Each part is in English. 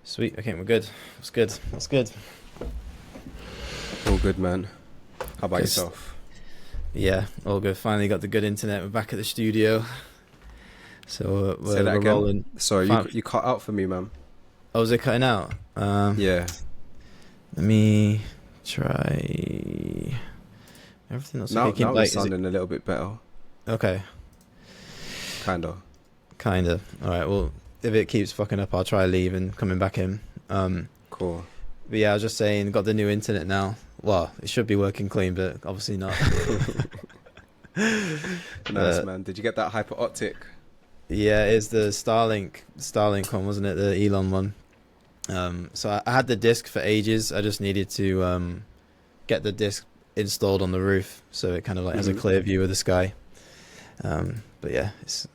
Sweet. Okay, we're good. That's good. That's good. All good, man. How about Cause yourself? yeah, all good. Finally got the good internet. We're back at the studio, so Say that we're again. rolling. Sorry, you Fine. you cut out for me, man. Oh, is it cutting out? Yeah. Let me try. Everything looks okay. Now Keep it's like, is it sounding a little bit better, okay? kind of. Kinda. All right. Well, if it keeps fucking up, I'll try leaving, coming back in. Cool. But yeah, I was just saying, got the new internet now. Well, it should be working clean, but obviously not. Nice, But man. Did you get that hyper optic? yeah, it's the Starlink one, wasn't it? The Elon one. So I had the disc for ages. I just needed to get the disc installed on the roof, so it kind of like has a hmm clear view of the sky. But yeah,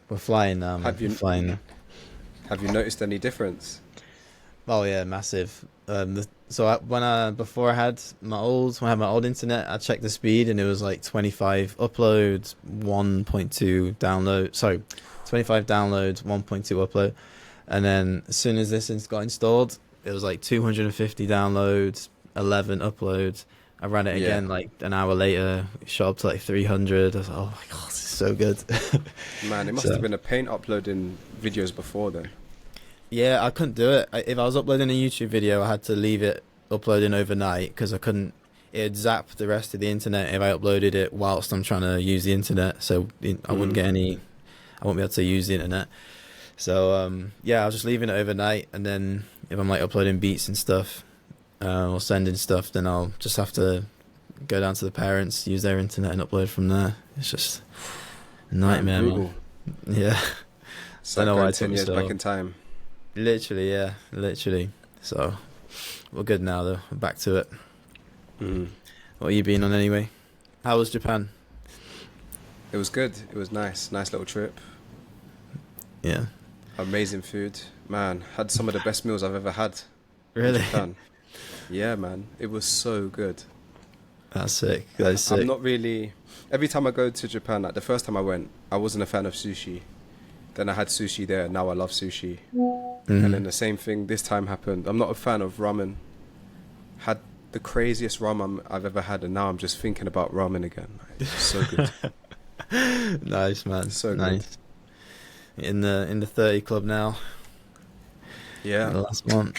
we're flying now, man. Have We're you flying now. have you noticed any difference? Oh yeah, massive. So before I had when I had my old internet, I checked the speed and it was like 25 uploads, 1.2 download. Sorry, 25 downloads, 1.2 upload. And then as soon as got installed, it was like 250 downloads, 11 uploads. I ran it Yeah. again like an hour later, it shot up to like 300. I was like, oh my god, this is so good. Man, it must have So been a pain uploading videos before then. yeah, I couldn't do it. If I was uploading a YouTube video, I had to leave it uploading overnight because I couldn't. It'd zap the rest of the internet if I uploaded it whilst I'm trying to use the internet. So I wouldn't Mm. get any. I won't be able to use the internet. So yeah, I was just leaving it overnight, and then if I'm like uploading beats and stuff or sending stuff, then I'll just have to go down to the parents, use their internet, and upload from there. It's just a Man, nightmare, man. brutal. Yeah, It's don't like know why going it took 10 me years back so. in time. Literally, yeah, literally. So we're good now, though. We're back to it. Mm. What have you been on anyway? How was Japan? It was good. It was nice. Nice little trip. Yeah, Amazing food. Man, had some of the best meals I've ever had in really? Japan. Yeah, man. It was so good. That's sick. That is I'm sick. not really. Every time I go to Japan, like the first time I went, I wasn't a fan of sushi. Then I had sushi there, and now I love sushi. And Hmm. then the same thing this time happened. I'm not a fan of ramen. Had the craziest ramen I've ever had, and now I'm just thinking about ramen again. Like, it's so good. Nice, man. So good. Nice. In the 30 club now. Yeah. The last one.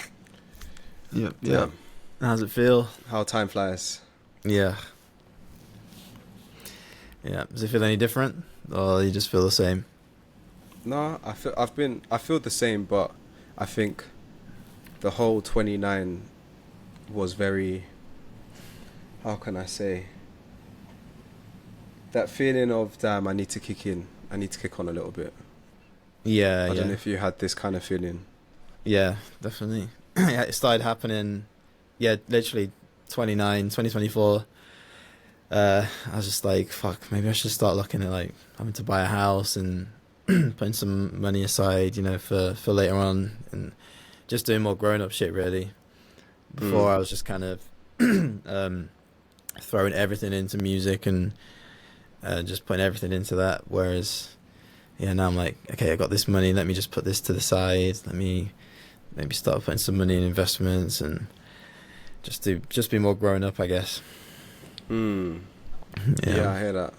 Yep. Yep. Damn. How's it feel? How time flies. Yeah. Yeah. Does it feel any different, or you just feel the same? No, I feel the same, but I think the whole 29 was very, how can I say, that feeling of damn, I need to kick in. I need to kick on a little bit. Yeah. I don't know Yeah. if you had this kind of feeling. Yeah. Definitely. Yeah. It started happening. Yeah. Literally 29, 2024. I was just like, fuck, maybe I should start looking at like having to buy a house and putting some money aside, for later on, and just doing more grown up shit really. Mm. Before I was just kind of throwing everything into music and just putting everything into that. Whereas, yeah, now I'm like, okay, I got this money. Let me just put this to the side. Let me maybe start putting some money in investments and just be more grown up, I guess. Mm. Yeah, Yeah, I hear that.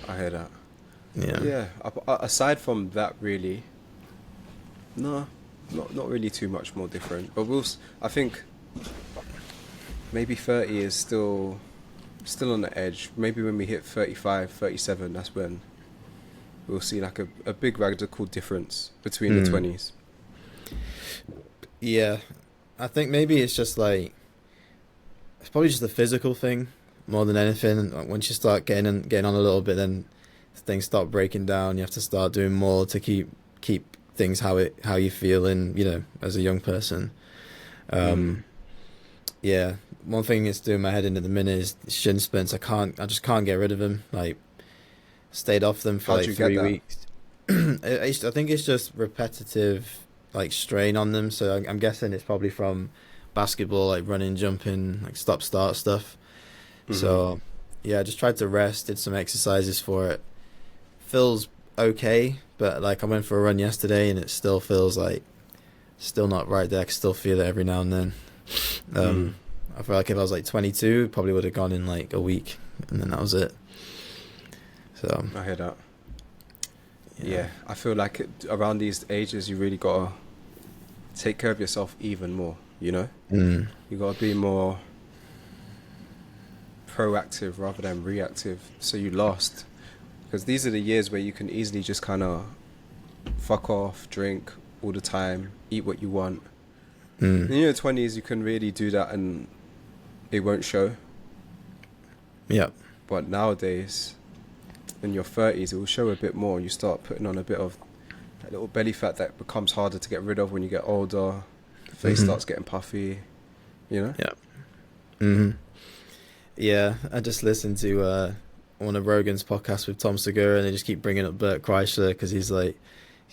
I hear that. yeah, Yeah, aside from that, really, no, not really too much more different. But I think maybe 30 is still on the edge. Maybe when we hit 35, 37, that's when we'll see like a big radical difference between the mm. 20s. Yeah. I think maybe it's just like it's probably just a physical thing more than anything. Like, once you start getting on a little bit, then things start breaking down. You have to start doing more to keep things how you feel in as a young person. Mm. Um, yeah, one thing it's doing my head in at the minute is shin splints. I just can't get rid of them. Like stayed off them for How'd like you get three that? weeks. I think it's just repetitive like strain on them. So I'm guessing it's probably from basketball, like running, jumping, like stop start stuff. hmm So yeah, I just tried to rest, did some exercises for it. Feels okay, but like I went for a run yesterday and it still feels like still not right there. I can still feel it every now and then. I feel like if I was like 22, probably would have gone in like a week, and then that was it. So I hear that. Yeah, I feel like around these ages, you really gotta take care of yourself even more. You know, you gotta be more proactive rather than reactive, so you last. Because these are the years where you can easily just kind of fuck off, drink all the time, eat what you want. In your 20s, you can really do that and it won't show. Yeah. But nowadays, in your 30s, it will show a bit more. You start putting on a bit of that little belly fat that becomes harder to get rid of when you get older. The face starts getting puffy, you know? Yeah. Yeah, I just listened to one of Rogan's podcasts with Tom Segura, and they just keep bringing up Bert Kreischer because he's like,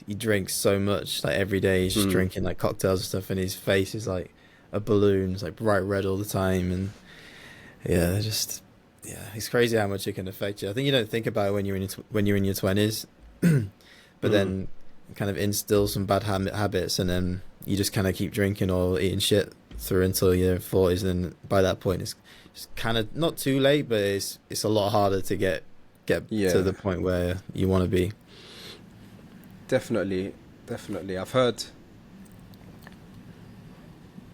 he drinks so much, like every day he's just drinking like cocktails and stuff, and his face is like a balloon, it's like bright red all the time, and it's crazy how much it can affect you. I think you don't think about it when you're in your 20s, but then kind of instill some bad habits, and then you just kind of keep drinking or eating shit through until your 40s, and by that point it's kind of not too late, but it's a lot harder to get to the point where you want to be. Definitely. I've heard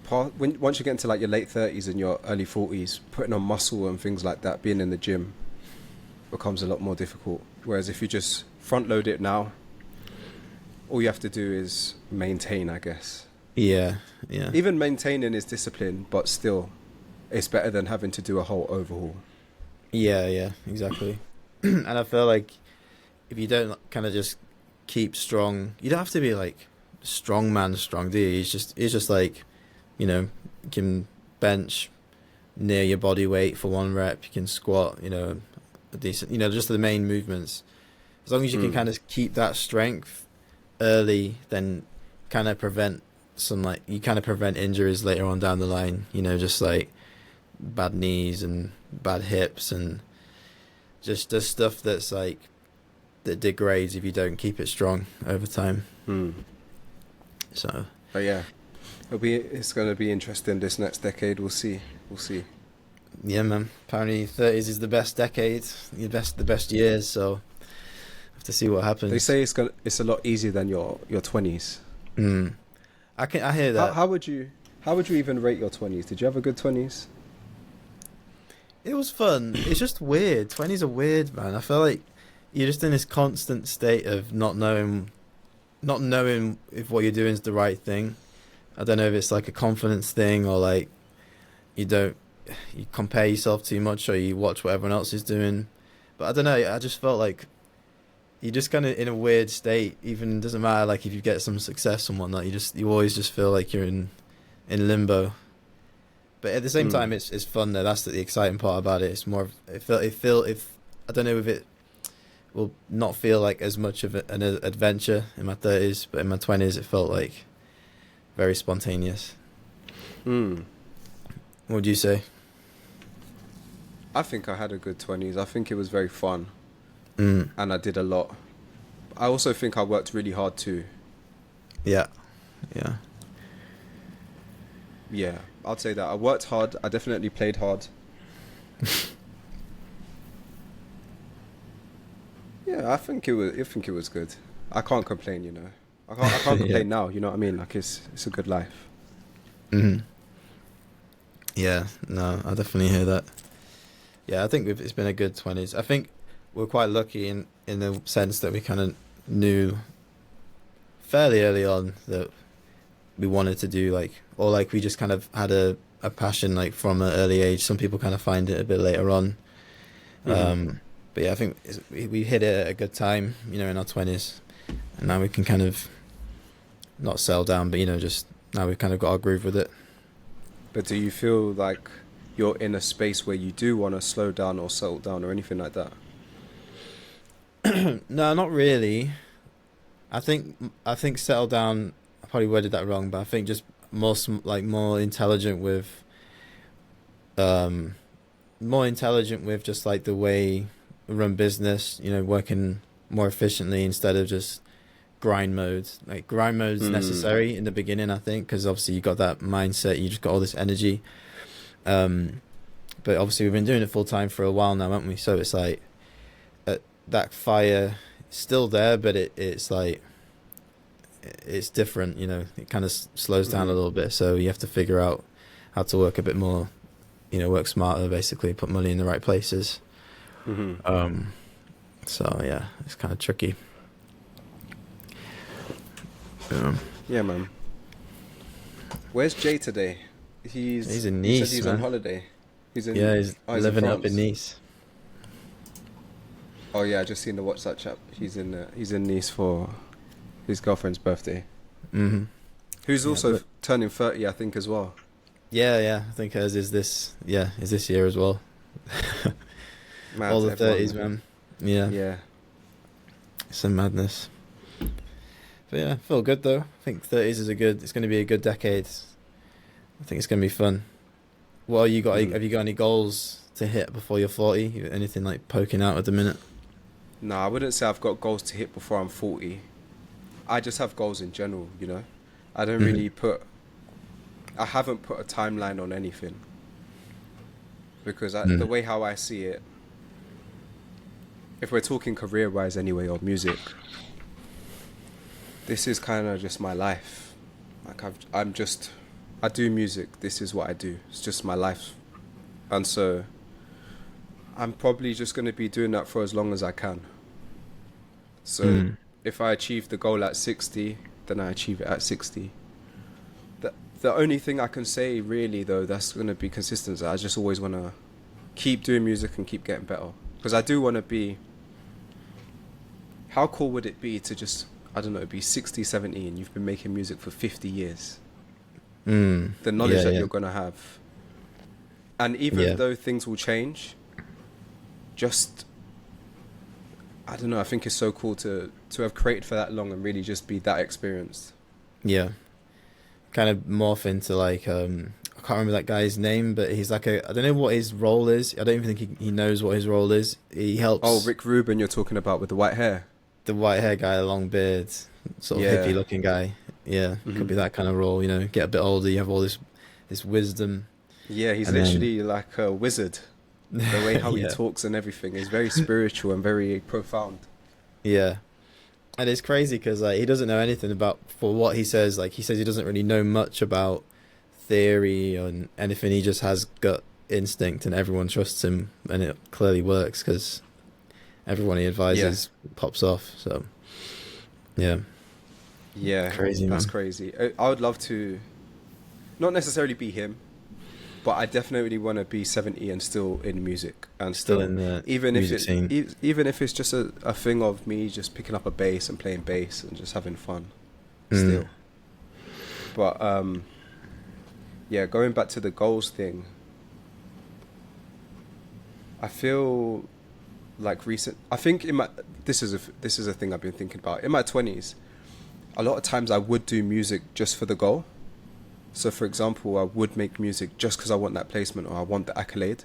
once you get into like your late 30s and your early 40s, putting on muscle and things like that, being in the gym becomes a lot more difficult. Whereas if you just front load it now, all you have to do is maintain, I guess. Yeah. Even maintaining is discipline, but still, it's better than having to do a whole overhaul. Yeah, exactly. And I feel like if you don't kind of just keep strong, you don't have to be like strong, do you? It's just like, you know, you can bench near your body weight for 1 rep, you can squat, you know, a decent, you know, just the main movements. As long as you can kind of keep that strength early, then kind of prevent injuries later on down the line, you know, just like bad knees and bad hips and just the stuff that's like that degrades if you don't keep it strong over time. So but yeah, it's going to be interesting this next decade. We'll see. Yeah, man, apparently 30s is the best decade, the best years, so have to see what happens. They say it's a lot easier than your 20s. I hear that. How would you even rate your 20s? Did you have a good 20s? It was fun. It's just weird. 20s are weird, man. I feel like you're just in this constant state of not knowing if what you're doing is the right thing. I don't know if it's like a confidence thing or like you compare yourself too much or you watch what everyone else is doing. But I don't know. I just felt like you're just kind of in a weird state. Even doesn't matter like if you get some success and whatnot. You always just feel like you're in limbo. But at the same time, it's fun though. That's the exciting part about it. It's more. If I don't know if it will not feel like as much of an adventure in my 30s, but in my 20s it felt like very spontaneous. What would you say? I think I had a good 20s. I think it was very fun, and I did a lot. I also think I worked really hard too. Yeah. Yeah, I'd say that. I worked hard. I definitely played hard. Yeah, I think it was good. I can't complain, you know. I can't complain now, you know what I mean? Like it's a good life. Yeah, no, I definitely hear that. Yeah, I think it's been a good 20s. I think we're quite lucky in the sense that we kind of knew fairly early on that we wanted to do or we just kind of had a passion like from an early age. Some people kind of find it a bit later on. But yeah, I think we hit it at a good time, you know, in our 20s, and now we can kind of not settle down, but you know, just now we've kind of got our groove with it. But do you feel like you're in a space where you do want to slow down or settle down or anything like that? No, not really. I think settle down, I probably worded that wrong, but I think just more intelligent with just like the way we run business, you know, working more efficiently instead of just grind mode. Like grind mode is necessary in the beginning, I think, because obviously you got that mindset, you just got all this energy. But obviously we've been doing it full time for a while now, haven't we? So it's like that fire is still there, but it's like it's different. You know, it kind of slows down a little bit. So you have to figure out how to work a bit more. You know, work smarter, basically, put money in the right places. So yeah, it's kind of tricky. Yeah, man. Where's Jay today? He's in He Nice, said he's man. on holiday. He's in. He's he's living up France. in Nice. Oh yeah, I just seen the WhatsApp chat. He's in Nice for his girlfriend's birthday. Who's also turning 30, I think, as well. Yeah. I think hers is this year as well. Mad, All the everyone, 30s, man. Yeah. Yeah. Some madness. But yeah, I feel good though. I think 30s is it's going to be a good decade. I think it's going to be fun. Well, have you got any goals to hit before you're 40? Anything like poking out at the minute? No, I wouldn't say I've got goals to hit before I'm 40. I just have goals in general, you know. I don't really I haven't put a timeline on anything. Because the way how I see it, if we're talking career-wise anyway, or music, this is kind of just my life. Like I do music. This is what I do. It's just my life. And so I'm probably just going to be doing that for as long as I can. So if I achieve the goal at 60, then I achieve it at 60. The only thing I can say really, though, that's going to be consistent, is I just always want to keep doing music and keep getting better. Because I do want to be... How cool would it be to just, I don't know, be 60, 70 and you've been making music for 50 years? The knowledge that you're going to have. And even though things will change, just... I don't know, I think it's so cool to have created for that long and really just be that experienced. Yeah. Kind of morph into like, I can't remember that guy's name, but he's like I don't know what his role is. I don't even think he knows what his role is. He helps... Oh, Rick Rubin you're talking about with the white hair? The white hair guy, long beard, sort of hippie looking guy. Yeah, could be that kind of role, you know, get a bit older, you have all this wisdom. Yeah, he's literally like a wizard. The way how he talks and everything is very spiritual and very profound. Yeah. And it's crazy because like he doesn't know anything about, for what he says, like he says he doesn't really know much about theory and anything. He just has gut instinct and everyone trusts him, and it clearly works because everyone he advises pops off. So yeah, crazy, that's man. crazy. I would love to not necessarily be him, but I definitely want to be 70 and still in music and still in the even music if scene. Even if it's just a thing of me just picking up a bass and playing bass and just having fun still. But going back to the goals thing, I feel like I think this is a thing I've been thinking about. In my 20s, a lot of times I would do music just for the goal. So, for example, I would make music just because I want that placement or I want the accolade.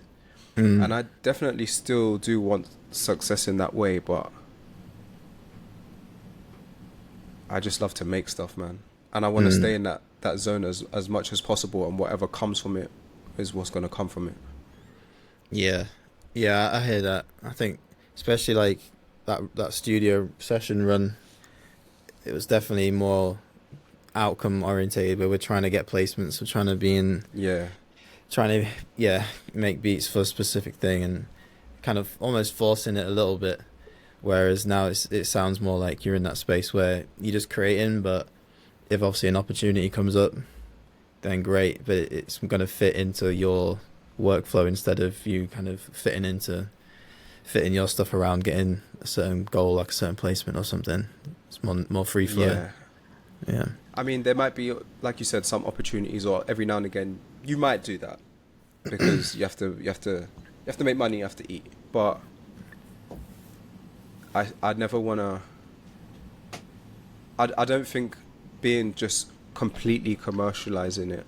And I definitely still do want success in that way, but I just love to make stuff, man. And I want to stay in that zone as much as possible, and whatever comes from it is what's going to come from it. Yeah, I hear that. I think especially like that studio session run, it was definitely more outcome orientated, where we're trying to get placements, we're trying to be in trying to make beats for a specific thing and kind of almost forcing it a little bit, whereas now it sounds more like you're in that space where you're just creating, but if obviously an opportunity comes up, then great, but it's going to fit into your workflow instead of you kind of fitting your stuff around getting a certain goal, like a certain placement or something. It's more free flow. Yeah. I mean, there might be, like you said, some opportunities, or every now and again you might do that because you have to make money, you have to eat. But I'd never want to. I don't think being just completely commercializing it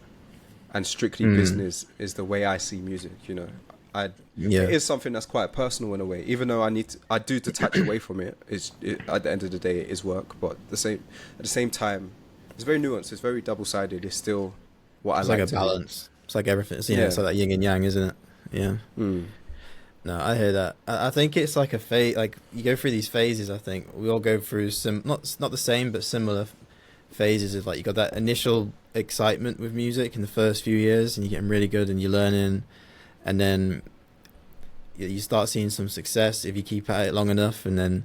and strictly business is the way I see music. You know, I Yeah. it is something that's quite personal in a way. Even though I do detach away from it. At the end of the day, it is work. But at the same time, it's very nuanced. It's very double sided. It's still what I It's like like a to do. balance. It's like everything. It's, Yeah. it's like that yin and yang, isn't it? Yeah. Mm. No, I hear that. I think it's like a phase. Like you go through these phases. I think we all go through some not the same but similar phases of like you got that initial excitement with music in the first few years, and you're getting really good and you're learning, and then you start seeing some success if you keep at it long enough, and then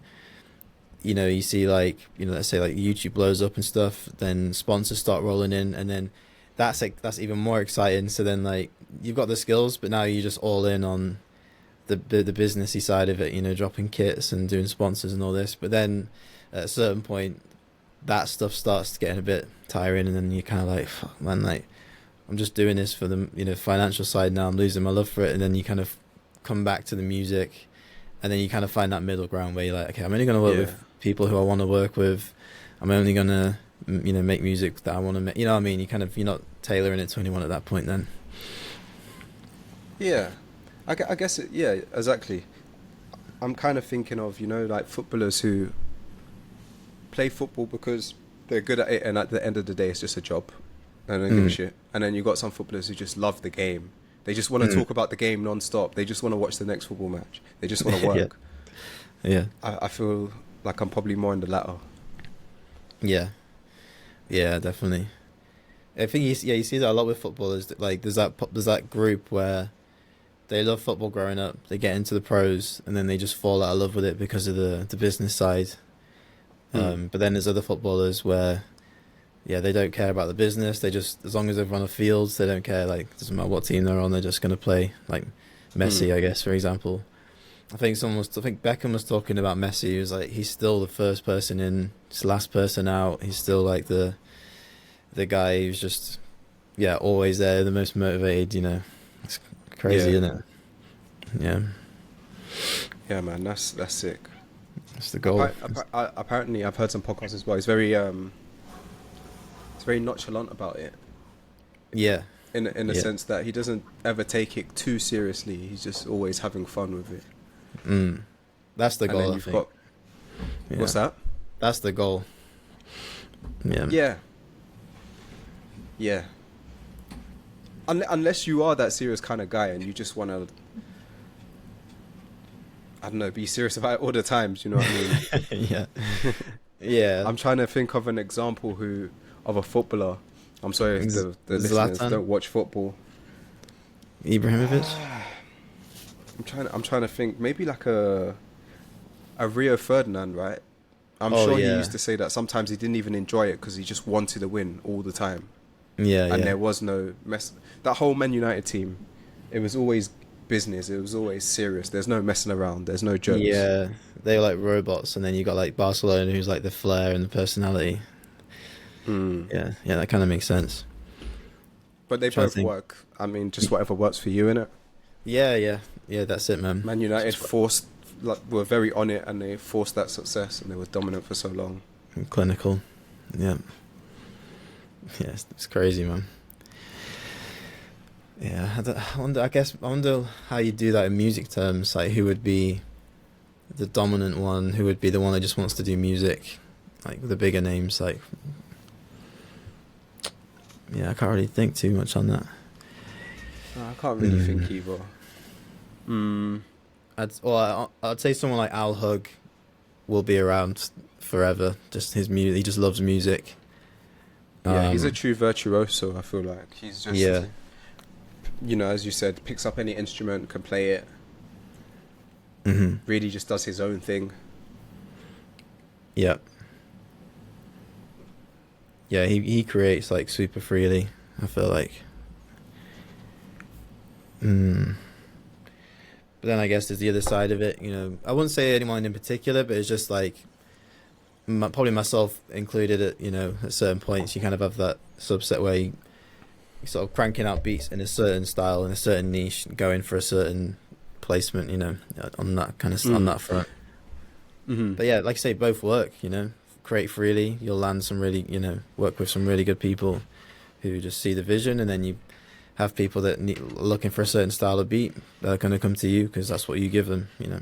you see like let's say like YouTube blows up and stuff, then sponsors start rolling in, and then that's even more exciting. So then like you've got the skills, but now you're just all in on the businessy side of it, dropping kits and doing sponsors and all this. But then at a certain point, that stuff starts getting a bit tiring, and then you're kind of like, fuck, man, like I'm just doing this for the financial side now. I'm losing my love for it, and then you kind of come back to the music, and then you kind of find that middle ground where you're like, okay, I'm only going to work with people who I want to work with. I'm only going to make music that I want to make. You know what I mean? You're not tailoring it to anyone at that point then. Yeah. I guess yeah, exactly. I'm kind of thinking of, like footballers who play football because they're good at it, and at the end of the day, it's just a job. And they don't give a shit. And then you got some footballers who just love the game. They just want to talk about the game non-stop. They just want to watch the next football match. They just want to work. Yeah. I feel like I'm probably more in the latter. Yeah. Yeah, definitely. I think you see that a lot with footballers. Like there's that group where they love football growing up. They get into the pros, and then they just fall out of love with it because of the business side. But then there's other footballers where, they don't care about the business. They just, as long as they're on the fields, they don't care. Like, doesn't matter what team they're on. They're just going to play. Like Messi, I guess, for example. I think Beckham was talking about Messi. He was like, he's still the first person in, just last person out. He's still like the guy who's just, always there, the most motivated. It's crazy, isn't it? Yeah. Yeah, man, that's sick. That's the goal. Apparently, I've heard some podcasts as well. He's very nonchalant about it. Yeah. In the sense that he doesn't ever take it too seriously. He's just always having fun with it. That's the goal, I think. What's that? That's the goal. Yeah. Yeah. Yeah. Unless you are that serious kind of guy and you just want to, I don't know, be serious about it all the time. You know what I mean? Yeah. Yeah. I'm trying to think of an example of a footballer. I'm sorry if the listeners don't watch football. Ibrahimovic? I'm trying to think. Maybe like a Rio Ferdinand, right? I'm sure he used to say that sometimes he didn't even enjoy it because he just wanted to win all the time. Yeah, and there was no mess. That whole Man United team, it was always business. It was always serious. There's no messing around. There's no jokes. Yeah, they were like robots, and then you got like Barcelona, who's like the flair and the personality. Yeah, that kind of makes sense. But they both work. I mean, just whatever works for you, innit? Yeah. That's it, man. Man United were very on it, and they forced that success, and they were dominant for so long. And clinical, yeah. Yeah, it's crazy, man. Yeah, I wonder how you do that in music terms. Like, who would be the dominant one? Who would be the one that just wants to do music? Like, the bigger names, like... Yeah, I can't really think too much on that. No, I can't really think either. I'd say someone like Al Hug will be around forever. Just his music, he just loves music. Yeah, he's a true virtuoso. I feel like he's just, as you said, picks up any instrument, can play it. Really, just does his own thing. Yeah. Yeah, he creates like super freely, I feel like. But then I guess there's the other side of it, I wouldn't say anyone in particular, but it's just like probably myself included at certain points. You kind of have that subset where you're sort of cranking out beats in a certain style, in a certain niche, going for a certain placement, on that kind of on that front. But yeah, like I say, both work, create freely. You'll land some really, work with some really good people who just see the vision, and then you have people that looking for a certain style of beat that are going to come to you because that's what you give them. You know,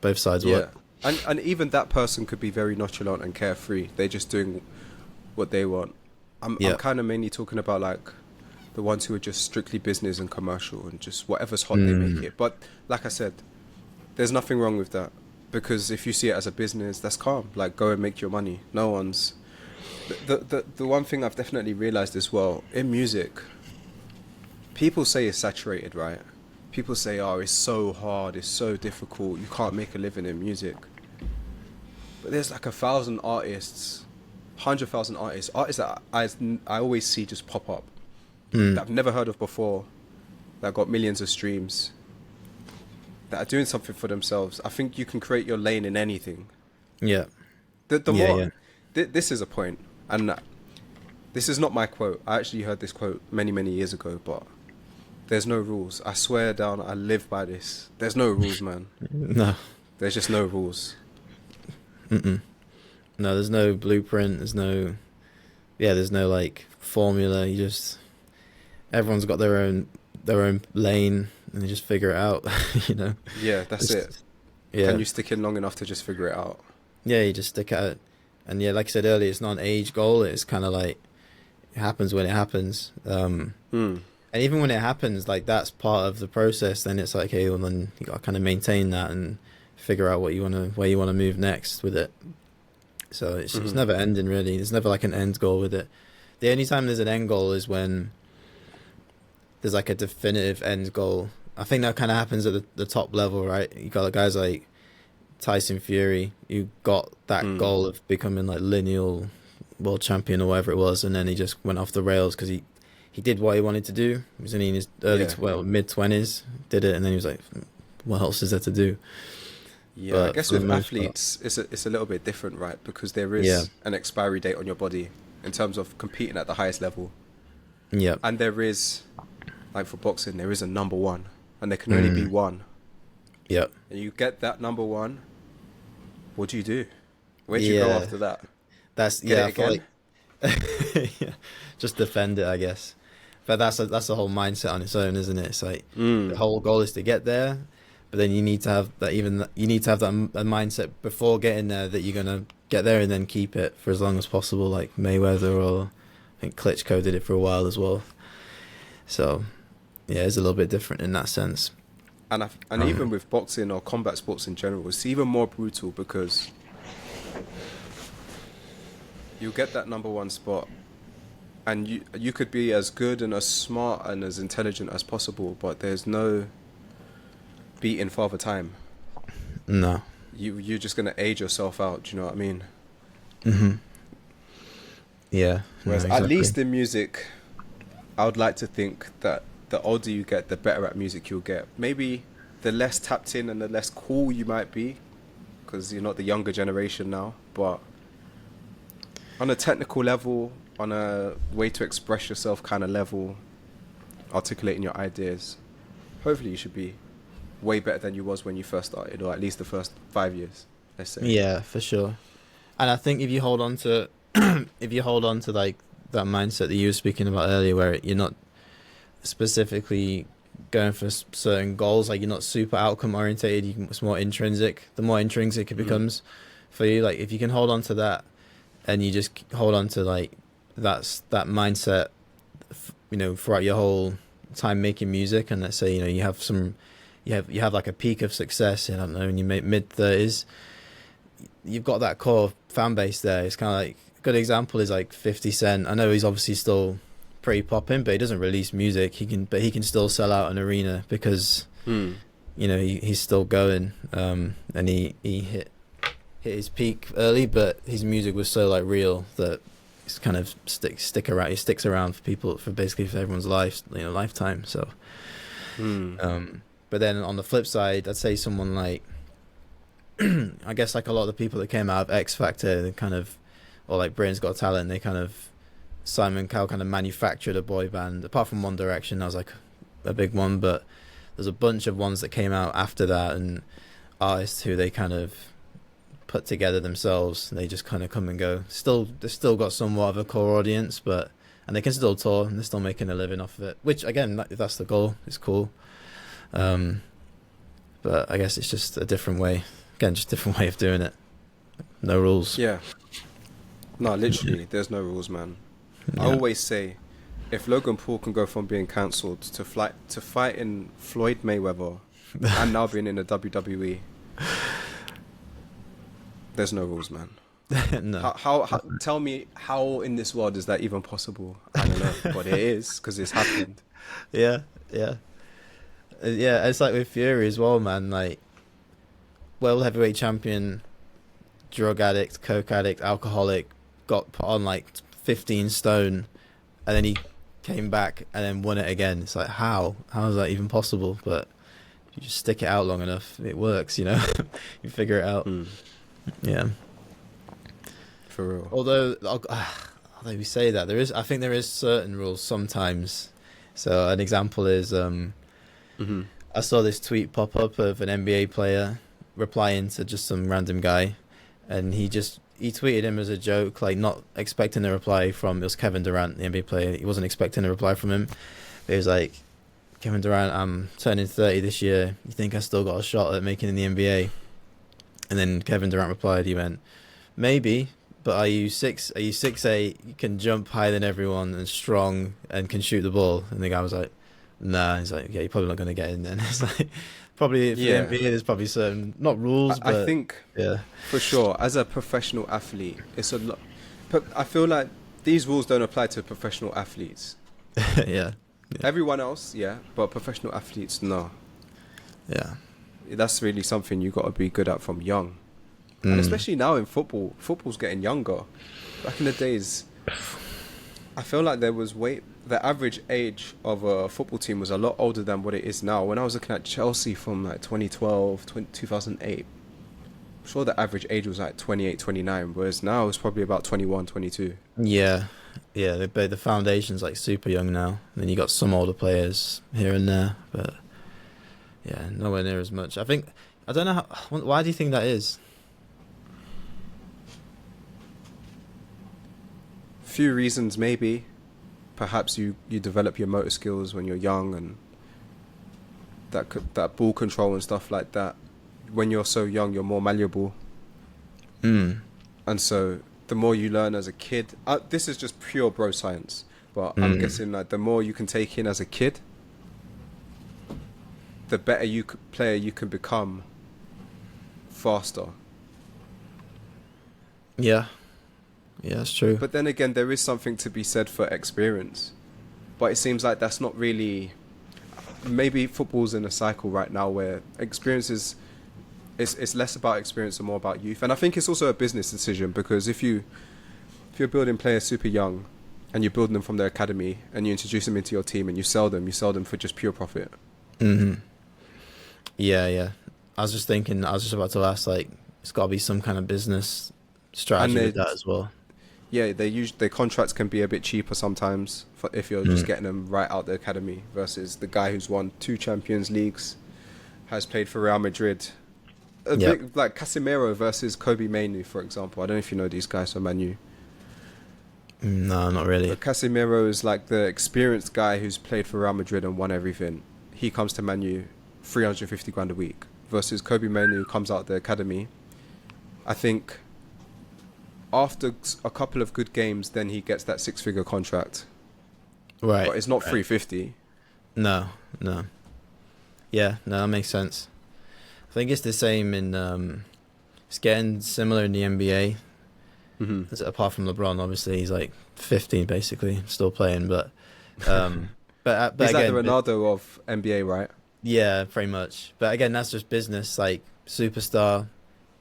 both sides work. And even that person could be very nonchalant and carefree. They're just doing what they want. I'm kind of mainly talking about like the ones who are just strictly business and commercial and just whatever's hot they make it. But like I said, there's nothing wrong with that, because if you see it as a business, that's calm. Like, go and make your money. No one's the one thing I've definitely realized as well in music. People say it's saturated, right? People say, oh, it's so hard, it's so difficult, you can't make a living in music. But there's like 1,000 artists, 100,000 artists that I always see just pop up, that I've never heard of before, that got millions of streams, that are doing something for themselves. I think you can create your lane in anything. Yeah. This is a point, and this is not my quote. I actually heard this quote many, many years ago, but there's no rules. I swear down, I live by this. There's no rules, man. No. There's just no rules. No, there's no blueprint. There's no like formula. Everyone's got their own lane, and they just figure it out. You know. Yeah, that's it. Yeah. Can you stick in long enough to just figure it out? Yeah, you just stick at it. And yeah, like I said earlier, it's not an age goal. It's kind of like it happens when it happens. And even when it happens, like that's part of the process. Then it's like, hey, well, then you got to kind of maintain that and figure out where you want to move next with it. So it's never ending, really. There's never like an end goal with it. The only time there's an end goal is when there's like a definitive end goal. I think that kind of happens at the top level, right? You got guys like Tyson Fury, who got that goal of becoming like lineal world champion or whatever it was, and then he just went off the rails because he did what he wanted to do. He was only in his mid-20s, did it, and then he was like, what else is there to do? Yeah, but I guess with athletes, it's a little bit different, right? Because there is an expiry date on your body in terms of competing at the highest level. Yeah. And there is, like for boxing, there is a number one, and there can only be one. Yep. And you get that number one, what do you do? Where do you go after that? That's I feel like just defend it, I guess. But that's a whole mindset on its own, isn't it? It's like the whole goal is to get there, but then you need to have that. You need to have that a mindset before getting there that you're gonna get there and then keep it for as long as possible, like Mayweather, or I think Klitschko did it for a while as well. So yeah, it's a little bit different in that sense. And even with boxing or combat sports in general, it's even more brutal because you get that number one spot, and you could be as good and as smart and as intelligent as possible, but there's no beating Father Time. No. You're just going to age yourself out, do you know what I mean? Yeah. Whereas at least in music, I would like to think that the older you get, the better at music you'll get. Maybe the less tapped in and the less cool you might be, because you're not the younger generation now, but on a technical level, on a way to express yourself kind of level, articulating your ideas, hopefully you should be way better than you was when you first started, or at least the first 5 years, let's say. Yeah, for sure. And I think if you hold on to like that mindset that you were speaking about earlier, where you're not specifically going for certain goals, like you're not super outcome orientated, it's more intrinsic. The more intrinsic it becomes for you, like if you can hold on to that, and you just hold on to like that mindset, throughout your whole time making music, and let's say you have like a peak of success, I don't know, in your mid-30s, you've got that core fan base there. It's kind of like a good example is like 50 Cent. I know he's obviously still pretty popping, but he doesn't release music. He can still sell out an arena because he's still going, and he hit his peak early, but his music was so like real that it's kind of stick around. He sticks around for people, for everyone's lifetime. So, but then on the flip side, I'd say someone like I guess like a lot of the people that came out of X Factor, they kind of, or like Britain's Got Talent, they kind of, Simon Cowell kind of manufactured a boy band. Apart from One Direction, that was like a big one, but there's a bunch of ones that came out after that, and artists who they kind of put together themselves. They just kind of come and go. They've still got somewhat of a core audience, but and they can still tour and they're still making a living off of it. Which again, if that's the goal, it's cool. But I guess it's just a different way. Again, just a different way of doing it. No rules. Yeah. No, literally, there's no rules, man. Yeah. I always say, if Logan Paul can go from being cancelled to fighting Floyd Mayweather and now being in the WWE, there's no rules, man. No. How tell me how in this world is that even possible? I don't know, but it is because it's happened. Yeah. It's like with Fury as well, man. Like, world heavyweight champion, drug addict, coke addict, alcoholic, got put on like 15 stone, and then he came back and then won it again. It's like, how is that even possible? But if you just stick it out long enough, it works. You know, you figure it out. Yeah. For real. Although we say that, I think there is certain rules sometimes. So an example is I saw this tweet pop up of an NBA player replying to just some random guy, and he tweeted him as a joke, like not expecting a reply from, it was Kevin Durant, the NBA player. He wasn't expecting a reply from him. But he was like, Kevin Durant, I'm turning 30 this year. You think I still got a shot at making it in the NBA? And then Kevin Durant replied, he went, maybe, but are you 6'8", you can jump higher than everyone and strong and can shoot the ball? And the guy was like, nah. He's like, yeah, you're probably not going to get in then. It's like, probably for the NBA, there's probably certain, not rules, but I think, yeah, for sure, as a professional athlete, it's a lot. I feel like these rules don't apply to professional athletes. yeah. Everyone else, yeah, but professional athletes, no. Yeah. That's really something you got to be good at from young. And especially now in football, football's getting younger. Back in the days, I feel like the average age of a football team was a lot older than what it is now. When I was looking at Chelsea from like 2012, 2008, I'm sure the average age was like 28, 29, whereas now it's probably about 21, 22. Yeah. The foundation's like super young now. And then you got some older players here and there, but yeah, nowhere near as much. I don't know why do you think that is? Few reasons, maybe. Perhaps you develop your motor skills when you're young, and that ball control and stuff like that. When you're so young, you're more malleable. And so the more you learn as a kid, this is just pure bro science, but I'm guessing like the more you can take in as a kid, the better player you can become faster. Yeah, that's true. But then again, there is something to be said for experience. But it seems like that's not really... Maybe football's in a cycle right now where experience is... It's less about experience and more about youth. And I think it's also a business decision, because if you're building players super young and you're building them from their academy and you introduce them into your team and you sell them for just pure profit. Yeah. I was just about to ask, like, it's got to be some kind of business strategy with that as well. Yeah, their contracts can be a bit cheaper sometimes if you're just getting them right out the academy versus the guy who's won 2 Champions Leagues, has played for Real Madrid. Bit like Casemiro versus Kobe Mainoo, for example. I don't know if you know these guys from Man U. No, not really. But Casemiro is like the experienced guy who's played for Real Madrid and won everything. He comes to Man U, 350 grand a week, versus Kobe Mainoo, who comes out the academy. I think after a couple of good games, then he gets that 6-figure contract. Right. But it's not 350. No. Yeah, no, that makes sense. I think it's the same in... it's getting similar in the NBA. Apart from LeBron, obviously, he's like 15, basically, still playing. But he's again, like the Ronaldo of NBA, right? Yeah, pretty much. But again, that's just business. Like, superstar,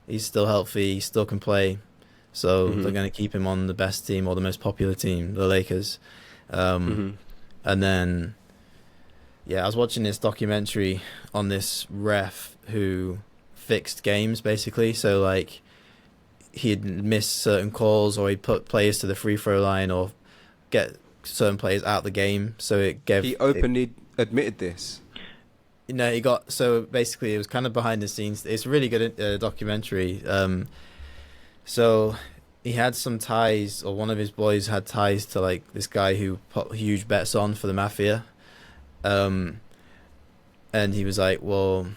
he's still healthy, he still can play. So they're going to keep him on the best team or the most popular team, the Lakers. And then, I was watching this documentary on this ref who fixed games, basically. So, like, he'd miss certain calls, or he'd put players to the free throw line, or get certain players out of the game. So it gave... He openly admitted this. He got... So basically, it was kind of behind the scenes. It's a really good documentary. So he had some ties, or one of his boys had ties to like this guy who put huge bets on for the mafia. Um, and he was like, well,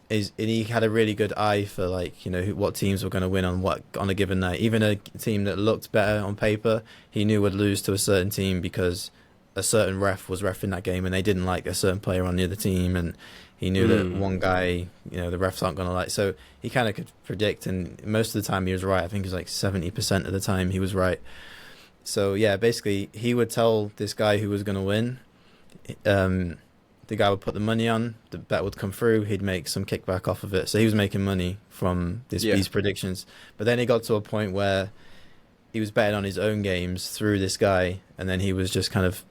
and he had a really good eye for like what teams were going to win on what on a given night. Even a team that looked better on paper, he knew would lose to a certain team because a certain ref was reffing that game, and they didn't like a certain player on the other team, and he knew that one guy, the refs aren't going to like. So he kind of could predict, and most of the time he was right. I think it was like 70% of the time he was right. So yeah, basically he would tell this guy who was going to win. The guy would put the money on, the bet would come through, he'd make some kickback off of it. So he was making money from these predictions. But then he got to a point where he was betting on his own games through this guy, and then he was just kind of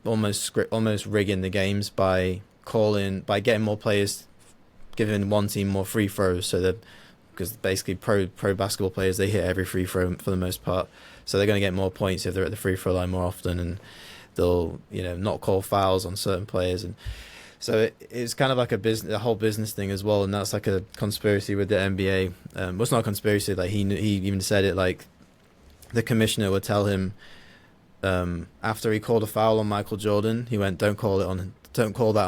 almost rigging the games by getting more players, giving one team more free throws, so that because basically pro basketball players, they hit every free throw for the most part, so they're going to get more points if they're at the free throw line more often, and they'll not call fouls on certain players. And so it's kind of like a whole business thing as well, and that's like a conspiracy with the NBA. Well, it's not a conspiracy, like he even said it, like the commissioner would tell him after he called a foul on Michael Jordan, he went, don't call that on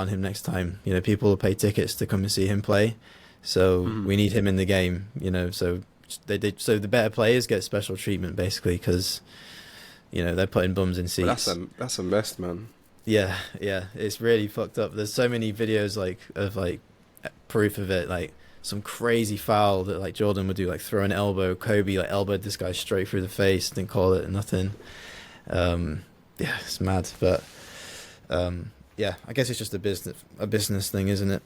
him next time. People will pay tickets to come and see him play, so we need him in the game. So so the better players get special treatment basically, because they're putting bums in seats. Well, that's a mess, man. Yeah, it's really fucked up. There's so many videos of proof of it, like some crazy foul that like Jordan would do, like throw an elbow. Kobe like elbowed this guy straight through the face, didn't call it nothing. Yeah, it's mad, but yeah, I guess it's just a business thing, isn't it?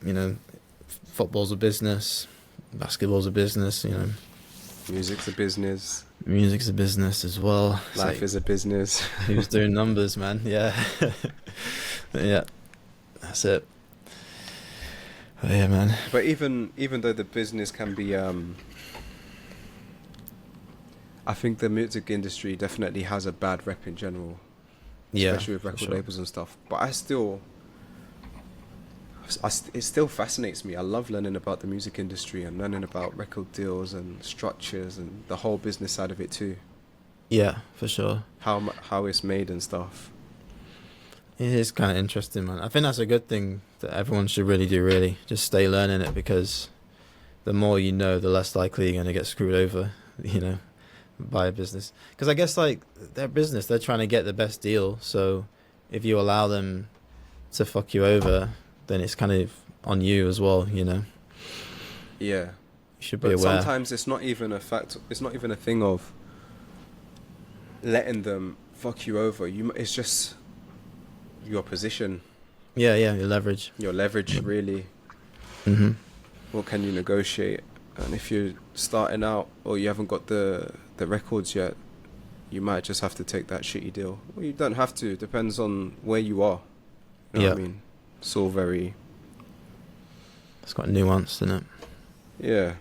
Football's a business, basketball's a business. Music's a business. Music's a business as well. Life is a business. Who's doing numbers, man? Yeah, yeah, that's it. But yeah, man. But even though the business can be, I think the music industry definitely has a bad rep in general, especially with record labels and stuff. But it still fascinates me. I love learning about the music industry and learning about record deals and structures and the whole business side of it too. Yeah, for sure. How it's made and stuff. It is kind of interesting, man. I think that's a good thing that everyone should really do, really. Just stay learning it, because the more you know, the less likely you're going to get screwed over, by a business. Because I guess, like, their business, they're trying to get the best deal. So if you allow them to fuck you over, then it's kind of on you as well, Yeah. You should be aware. Sometimes it's not even a fact. It's not even a thing of letting them fuck you over. It's just your position. Yeah, your leverage. Your leverage, really. Mm-hmm. What can you negotiate? And if you're starting out or you haven't got the records yet, you might just have to take that shitty deal. Well, you don't have to. It depends on where you are. You know what I mean? It's all very... It's quite nuanced, isn't it? Yeah.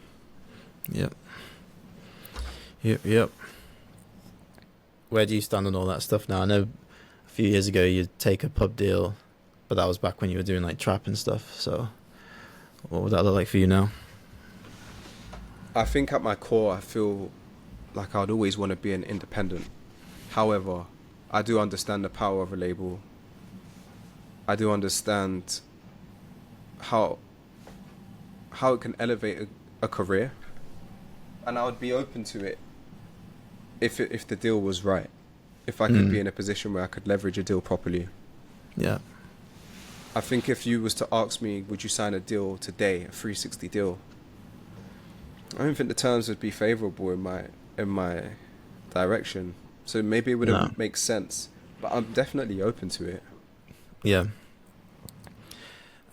Yep. Where do you stand on all that stuff now? I know a few years ago you'd take a pub deal, but that was back when you were doing like trap and stuff. So what would that look like for you now? I think at my core, I feel like I'd always want to be an independent. However, I do understand the power of a label. I do understand how it can elevate a career, and I would be open to it if the deal was right. If I could be in a position where I could leverage a deal properly. Yeah. I think if you was to ask me, would you sign a deal today, a 360 deal? I don't think the terms would be favourable in my direction. So maybe it wouldn't make sense. But I'm definitely open to it. Yeah.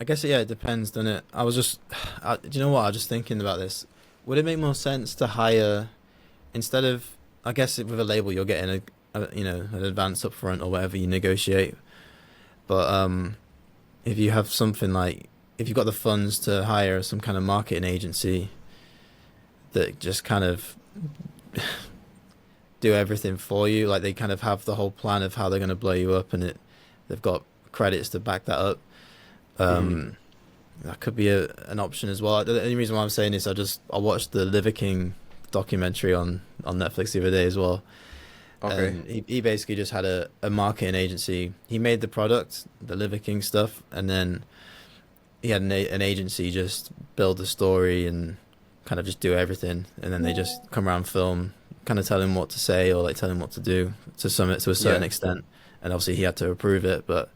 I guess, it depends, doesn't it? Do you know what? I was just thinking about this. Would it make more sense to hire, instead of, I guess with a label, you're getting an advance up front or whatever you negotiate. But if you have something like, if you've got the funds to hire some kind of marketing agency that just kind of do everything for you, like they kind of have the whole plan of how they're going to blow you up, and they've got credits to back that up. That could be an option as well. The only reason why I'm saying this, I watched the Liver King documentary on Netflix the other day as well. Okay. And he basically just had a marketing agency. He made the product, the Liver King stuff, and then he had an agency just build the story and kind of just do everything. And then they just come around, film, kind of tell him what to say or like tell him what to do to a certain extent. And obviously he had to approve it, but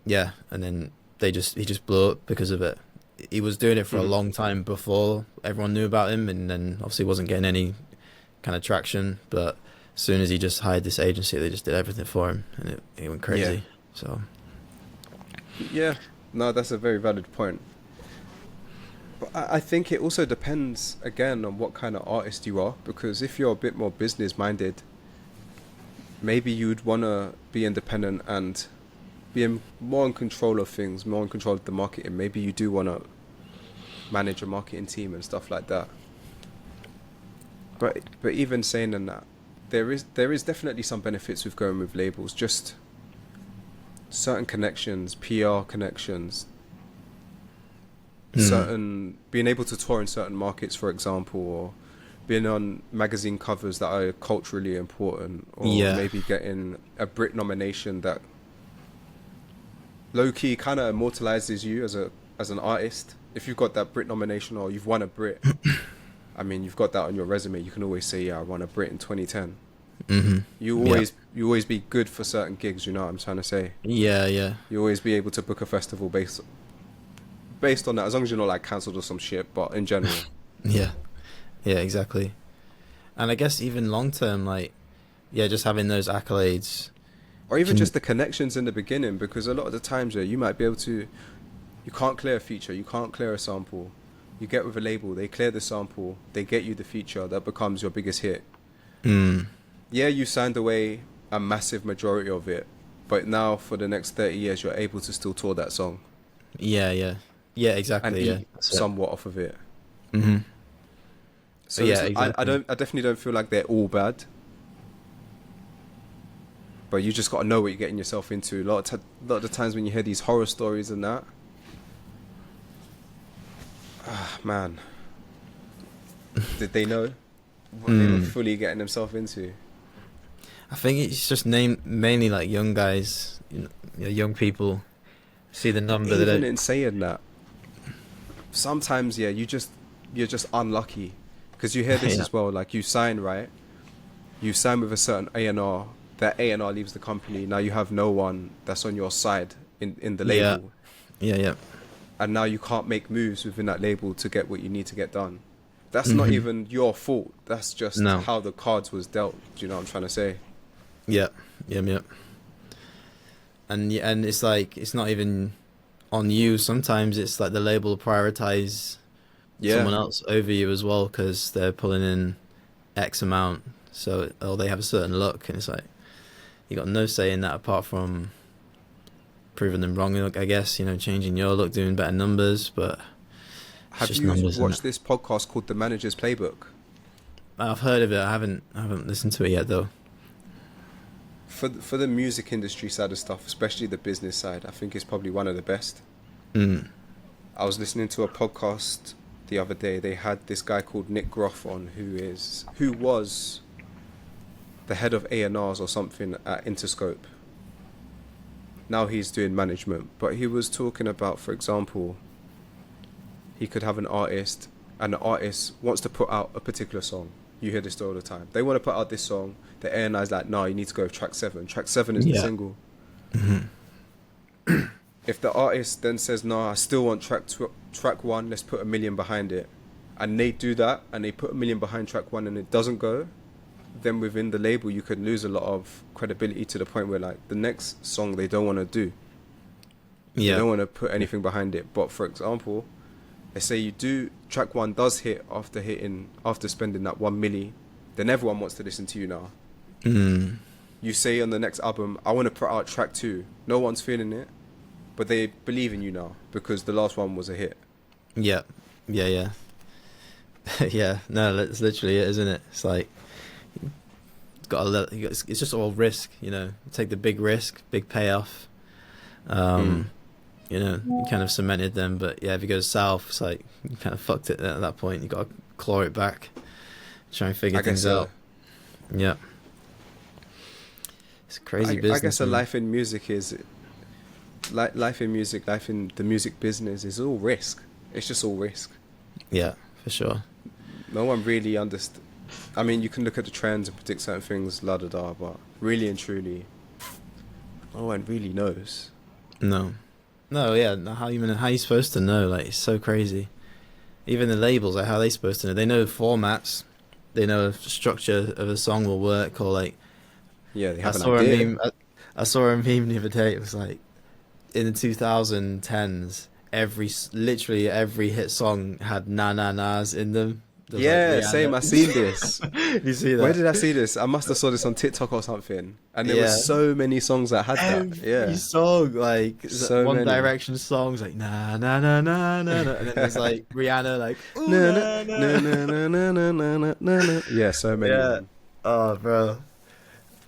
yeah. And then he just blew up because of it. He was doing it for a long time before everyone knew about him, and then obviously wasn't getting any kind of traction. But as soon as he just hired this agency, they just did everything for him, and it went crazy. So Yeah, no, that's a very valid point. But I think it also depends again on what kind of artist you are, because if you're a bit more business minded, maybe you'd want to be independent and be more in control of things, more in control of the marketing. Maybe you do want to manage a marketing team and stuff like that. But even saying that, there is definitely some benefits with going with labels. Just certain connections, PR connections, certain being able to tour in certain markets, for example, or being on magazine covers that are culturally important, or maybe getting a Brit nomination that low-key kind of immortalizes you as an artist. If you've got that Brit nomination or you've won a Brit, I mean, you've got that on your resume. You can always say, yeah, I won a Brit in 2010. You always be good for certain gigs, you know what I'm trying to say? Yeah. You always be able to book a festival based on that, as long as you're not like cancelled or some shit, but in general. Yeah, exactly. And I guess even long term, like, just having those accolades, or even just the connections in the beginning, because a lot of the times, you might be able to, you can't clear a feature, you can't clear a sample. You get with a label, they clear the sample, they get you the feature, that becomes your biggest hit. Yeah, you signed away a massive majority of it, but now for the next 30 years, you're able to still tour that song. Yeah, exactly. And eat somewhat off of it. So exactly. I definitely don't feel like they're all bad. But you just got to know what you're getting yourself into. A lot of the times when you hear these horror stories and that, man, did they know what they were fully getting themselves into? I think it's just mainly like young guys, young people see the number. Even in saying that, sometimes you're just unlucky, because you hear this as well. Like you sign with a certain A&R. That A&R leaves the company. Now you have no one that's on your side in the label. Yeah. And now you can't make moves within that label to get what you need to get done. That's not even your fault. That's just how the cards was dealt. Do you know what I'm trying to say? Yeah. And it's like, it's not even on you. Sometimes it's like the label will prioritize someone else over you as well, because they're pulling in X amount. So, or they have a certain look, and it's like, you got no say in that apart from proving them wrong, I guess, changing your look, doing better numbers. But have you watched this podcast called The Manager's Playbook? I've heard of it. I haven't listened to it yet though. For the music industry side of stuff, especially the business side, I think it's probably one of the best. I was listening to a podcast the other day. They had this guy called Nick Groff on, who was the head of A&Rs or something at Interscope. Now he's doing management, but he was talking about, for example, he could have an artist, and the artist wants to put out a particular song. You hear this all the time. They want to put out this song. The A&R's like, no, you need to go with track 7. Track 7 is the single. If the artist then says, no, I still want track 1, let's put $1 million behind it, and they do that, and they put $1 million behind track 1 and it doesn't go, then within the label you could lose a lot of credibility, to the point where like the next song they don't want to do. They don't want to put anything behind it. But for example, let's say you do, track 1 does hit after spending that 1 milli, then everyone wants to listen to you now. You say on the next album, I want to put out track 2. No one's feeling it, but they believe in you now because the last one was a hit. Yeah. Yeah, no, that's literally it, isn't it? It's like, it's just all risk, take the big risk, big payoff. You know, you kind of cemented them. But yeah, if you go south, it's like you kind of fucked it at that point. You got to claw it back, try and figure I guess things out. Yeah, it's crazy business. I guess a man. life in music is life in music, life in the music business is all risk. It's just all risk. Yeah, for sure. No one really understands. I mean, you can look at the trends and predict certain things, la da da, but really and truly, no one really knows. No, no, yeah. How you supposed to know? Like, it's so crazy. Even the labels, like, how are they supposed to know? They know formats. They know if the structure of a song will work, or like Yeah, they I have an saw a idea. meme. I saw a meme the other day. It was like in the 2010s, literally every hit song had na na nas in them. There was like Yeah, same. I seen this. You see Where that? did I see this? I must have saw this on TikTok or something. And there were Yeah. so many songs that had that. Every Yeah, song, like so One many. Direction songs, like na na na na na, na. And then there's like Rihanna, like ooh Na, na, na na, na. na, na, na, na, na, na, na. Yeah, so many, Yeah. man. Oh, bro.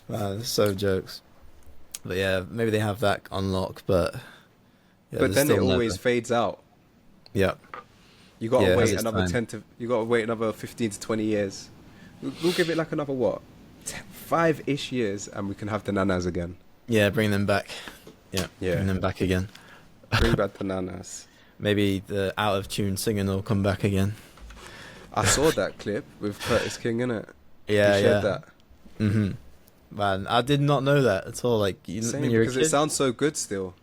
Man, so jokes. But yeah, maybe they have that on lock, but yeah, But there's then it still always never. fades out. Yeah, You gotta yeah, it has wait its another time. you gotta wait another 15 to 20 years. We'll give it like another what? 5-ish years and we can have the nanas again. Yeah, bring them back. Yeah, Yeah. bring them back again. Bring back the nanas. Maybe the out of tune singing will come back again. I saw that clip with Curtis King in it. Yeah, You yeah. shared that. Man, I did not know that at all. Like when Same, you're a because kid, it sounds so good still.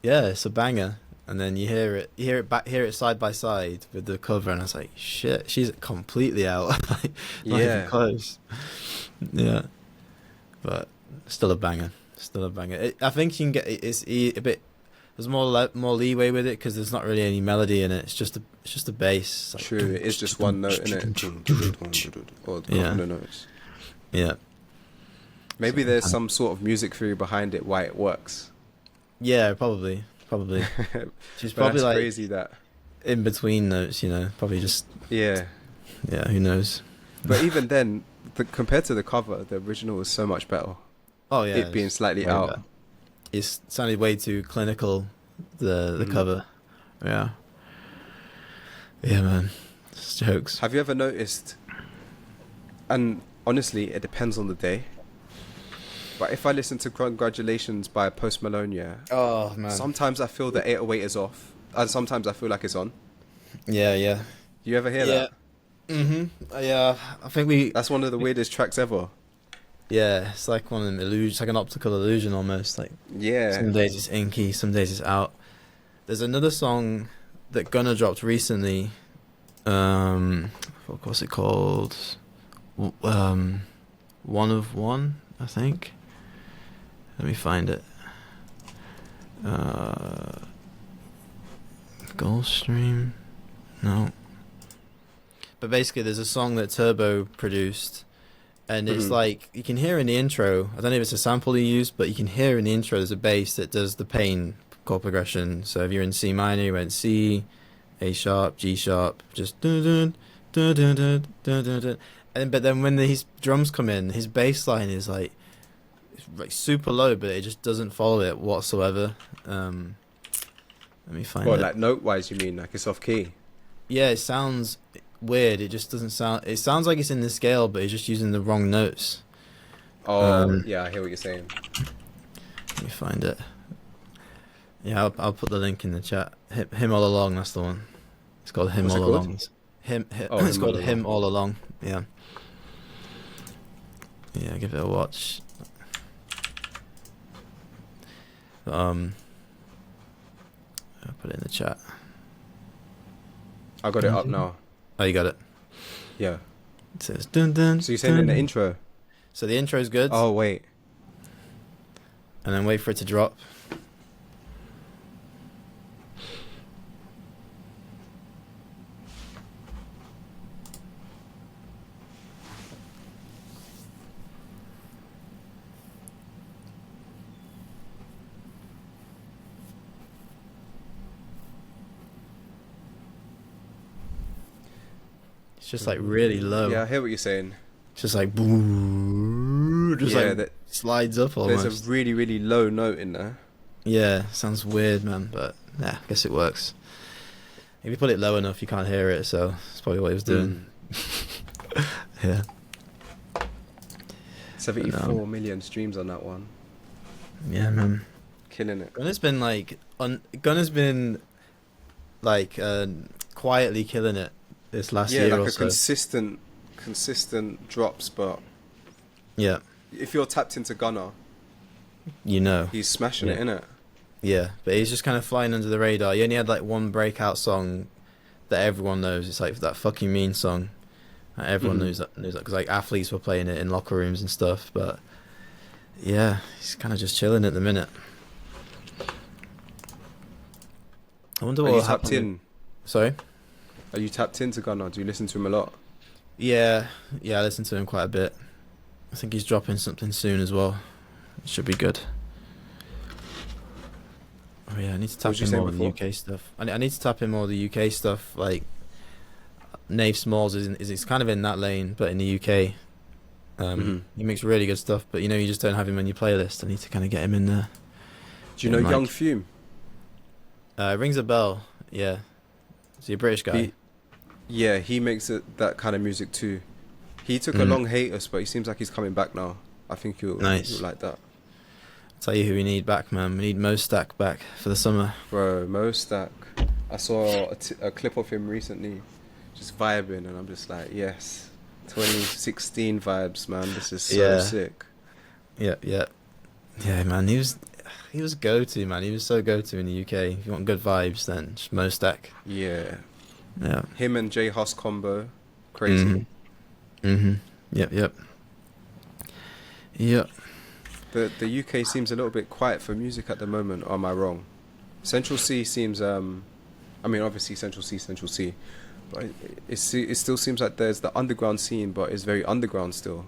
yeah, it's a banger. And then hear it side by side with the cover, and I was like, shit, she's completely out. Like, not even Yeah. close. Yeah, but still a banger. Still a banger. I think you can get a bit. There's more leeway with it because there's not really any melody in it. It's just a bass. It's like, True, it is just one note in it. Or a couple Yeah. of notes. Yeah, Maybe there's some sort of music theory behind it why it works. yeah, probably. She's But probably that's like crazy that. in between notes, you know. Probably just Yeah. yeah. Who knows? But even then, compared to the cover, the original was so much better. Oh yeah, It being it's slightly way out. better. It sounded way too clinical. The Mhm. cover, yeah, yeah, man. It's jokes. Have you ever noticed? And honestly, it depends on the day. But if I listen to Congratulations by Post Malone, yeah, Oh man. sometimes I feel the 808 is off, and sometimes I feel like it's on. Yeah, yeah, Do you ever hear yeah. that? Yeah, I think we. That's one of the weirdest tracks ever. Yeah, it's like one of them illusions. It's like an optical illusion almost. Like Yeah. some days it's inky, some days it's out. There's another song that Gunna dropped recently. What's it called? One of One, I think. Let me find it. Gulfstream? No. But basically, there's a song that Turbo produced, and it's Mhm. like you can hear in the intro. I don't know if it's a sample he used, but you can hear in the intro there's a bass that does the pain chord progression. So if you're in C minor, you went C, A sharp, G sharp, just dun dun dun dun dun dun dun dun. And but then when his drums come in, his bass line is like super low, but it just doesn't follow it whatsoever. Let me find Well, it. like note wise, you mean like it's off key? Yeah, it sounds weird. It just doesn't sound. It sounds like it's in the scale, but he's just using the wrong notes. Oh, yeah, I hear what you're saying. Let me find it. Yeah, I'll put the link in the chat. Him All Along, that's the one. It's called Him What's it All called? Along. Oh, It's Him called All Him Along. All Along. Yeah. Yeah, give it a watch. I'll put it in the chat. I got it up now. Oh, you got it. Yeah. It says dun dun. So you're saying in the dun. intro? So the intro's good, Oh wait. and then wait for it to drop. It's just like really low. Yeah, I hear what you're saying. It's just like boo, just Yeah, like that- slides up almost. There's a really, really low note in there. Yeah, sounds weird, man, but yeah, I guess it works. If you put it low enough, you can't hear it, so that's probably what he was doing. Mm. Yeah. But no, 74 million streams on that one. yeah, man. Killing it. Gunna's been like quietly killing it this last Yeah, year like or a so. consistent drops, but Yeah, if you're tapped into Gunner, you know. he's smashing Yeah, it, innit? yeah, but he's just kind of flying under the radar. He only had like one breakout song that everyone knows. It's like that fucking mean song. Like, everyone Mm. knows that because like athletes were playing it in locker rooms and stuff. But yeah, he's kind of just chilling at the minute. I wonder Are what you will tapped happen with. in? Sorry. Are you tapped into Gunner? Do you listen to him a lot? Yeah, yeah, I listen to him quite a bit. I think he's dropping something soon as well. It should be good. Oh yeah, I need to What tap was you in saying more of the before? UK stuff. I need to tap in more of the UK stuff. Like Nave Smalls is kind of in that lane, but in the UK, Hmm. he makes really good stuff. But you know, you just don't have him on your playlist. I need to kind of get him in there. Do you Get know him Young like, Fume? rings a bell. Yeah, is he a British guy? He, yeah, he makes that kind of music too. He took a Mm, long hiatus, but he seems like he's coming back now. I think you'll nice. like that. Tell you who we need back, man. We need Mo Stack back for the summer. Bro, Mo Stack. I saw a clip of him recently, just vibing, and I'm just like, yes, 2016 vibes, man. This is so Yeah, sick. yeah, yeah, yeah, man. He was go to, man. He was so go to in the UK. If you want good vibes, then just Mo Stack. Yeah, Yeah. him and J Hus combo, crazy. Mhm. Mhm. Yep. Yep. Yep. The UK seems a little bit quiet for music at the moment. Or am I wrong? Central C seems I mean, obviously Central C, but it still seems like there's the underground scene, but it's very underground still.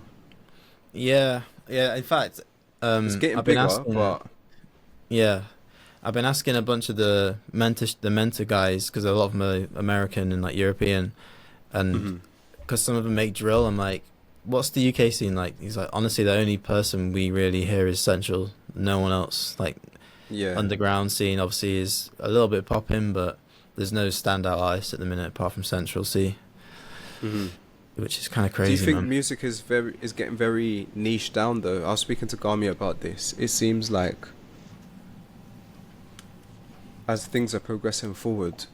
Yeah. Yeah. In fact, It's getting I've been bigger, asking. but Yeah, I've been asking a bunch of the mentor guys because a lot of them are American and like European, and mhm. because some of them make drill. I'm like, what's the UK scene like? He's like, honestly, the only person we really hear is Central. No one else. Like Yeah. underground scene obviously is a little bit popping, but there's no standout artist at the minute apart from Central C, Hmm. which is kind of Do you crazy, think man. music is getting very niche down though? I was speaking to Gami about this. It seems like as things are progressing forward,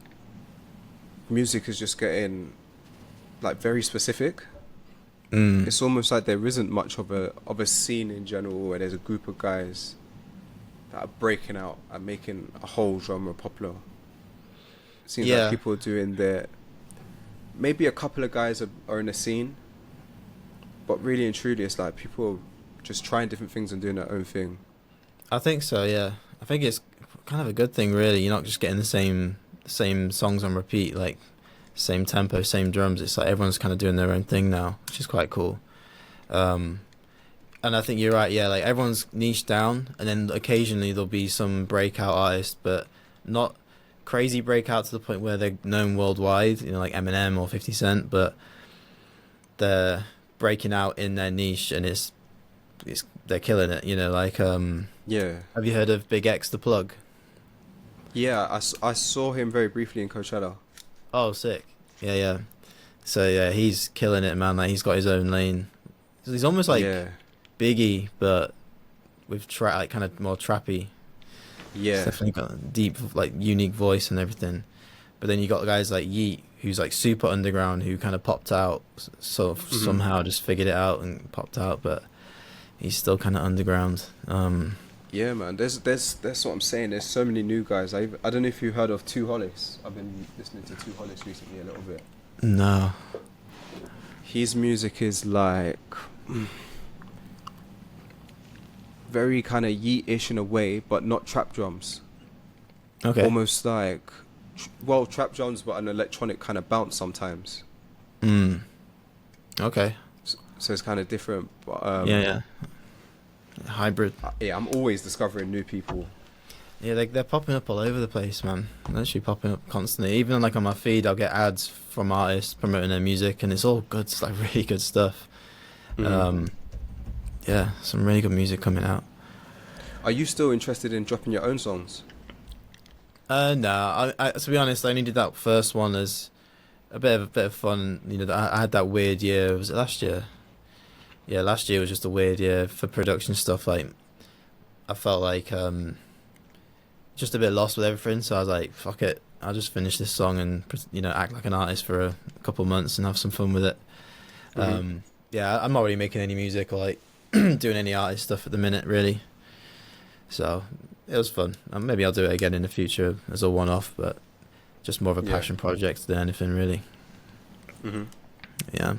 music is just getting like very specific. Mm. It's almost like there isn't much of a scene in general where there's a group of guys that are breaking out and making a whole genre popular. It seems like Yeah, people are doing their maybe a couple of guys are in a scene, but really and truly it's like people just trying different things and doing their own thing. I think so. Yeah, I think it's kind of a good thing, really. You're not just getting the same songs on repeat, like same tempo, same drums. It's like everyone's kind of doing their own thing now, which is quite cool. Um, and I think you're right. Yeah, like everyone's niche down, and then occasionally there'll be some breakout artist, but not crazy breakout to the point where they're known worldwide. You know, like Eminem or 50 Cent, but they're breaking out in their niche, and it's they're killing it. You know, like Yeah. have you heard of Big X the Plug? Yeah, I saw him very briefly in Coachella. Oh, sick. Yeah, yeah. So yeah, he's killing it, man. Like he's got his own lane. So he's almost like Yeah. Biggie, but with like kind of more trappy. He's Yeah. definitely got a deep, like unique voice and everything. But then you got guys like Yeet, who's like super underground, who kind of popped out, sort of Hmm. somehow just figured it out and popped out, but he's still kind of underground. Yeah, man. That's what I'm saying. There's so many new guys. I don't know if you heard of Two Hollis. I've been listening to Two Hollis recently a little bit. No. His music is like very kind of yeet-ish in a way, but not trap drums. Okay. Almost like, well, trap drums, but an electronic kind of bounce sometimes. Mm. Okay. So it's kind of different. But Yeah, yeah. Hybrid. yeah, I'm always discovering new people. Yeah, they're popping up all over the place, man. They're actually popping up constantly. Even like on my feed, I'll get ads from artists promoting their music, and it's all good, it's like really good stuff. Mhm. Um, yeah, some really good music coming out. Are you still interested in dropping your own songs? No, I to be honest, I only did that first one as a bit of fun. You know, I had that weird year. Was it last year? Yeah, last year was just a weird year for production stuff. Like, I felt like just a bit lost with everything. So I was like, fuck it, I'll just finish this song and act like an artist for a couple months and have some fun with it. Mm-hmm. Yeah, I'm not really making any music or like doing any artist stuff at the minute, really. So it was fun. Maybe I'll do it again in the future as a one-off, but just more of a Yeah. passion project than anything, really. Mm-hmm. Yeah.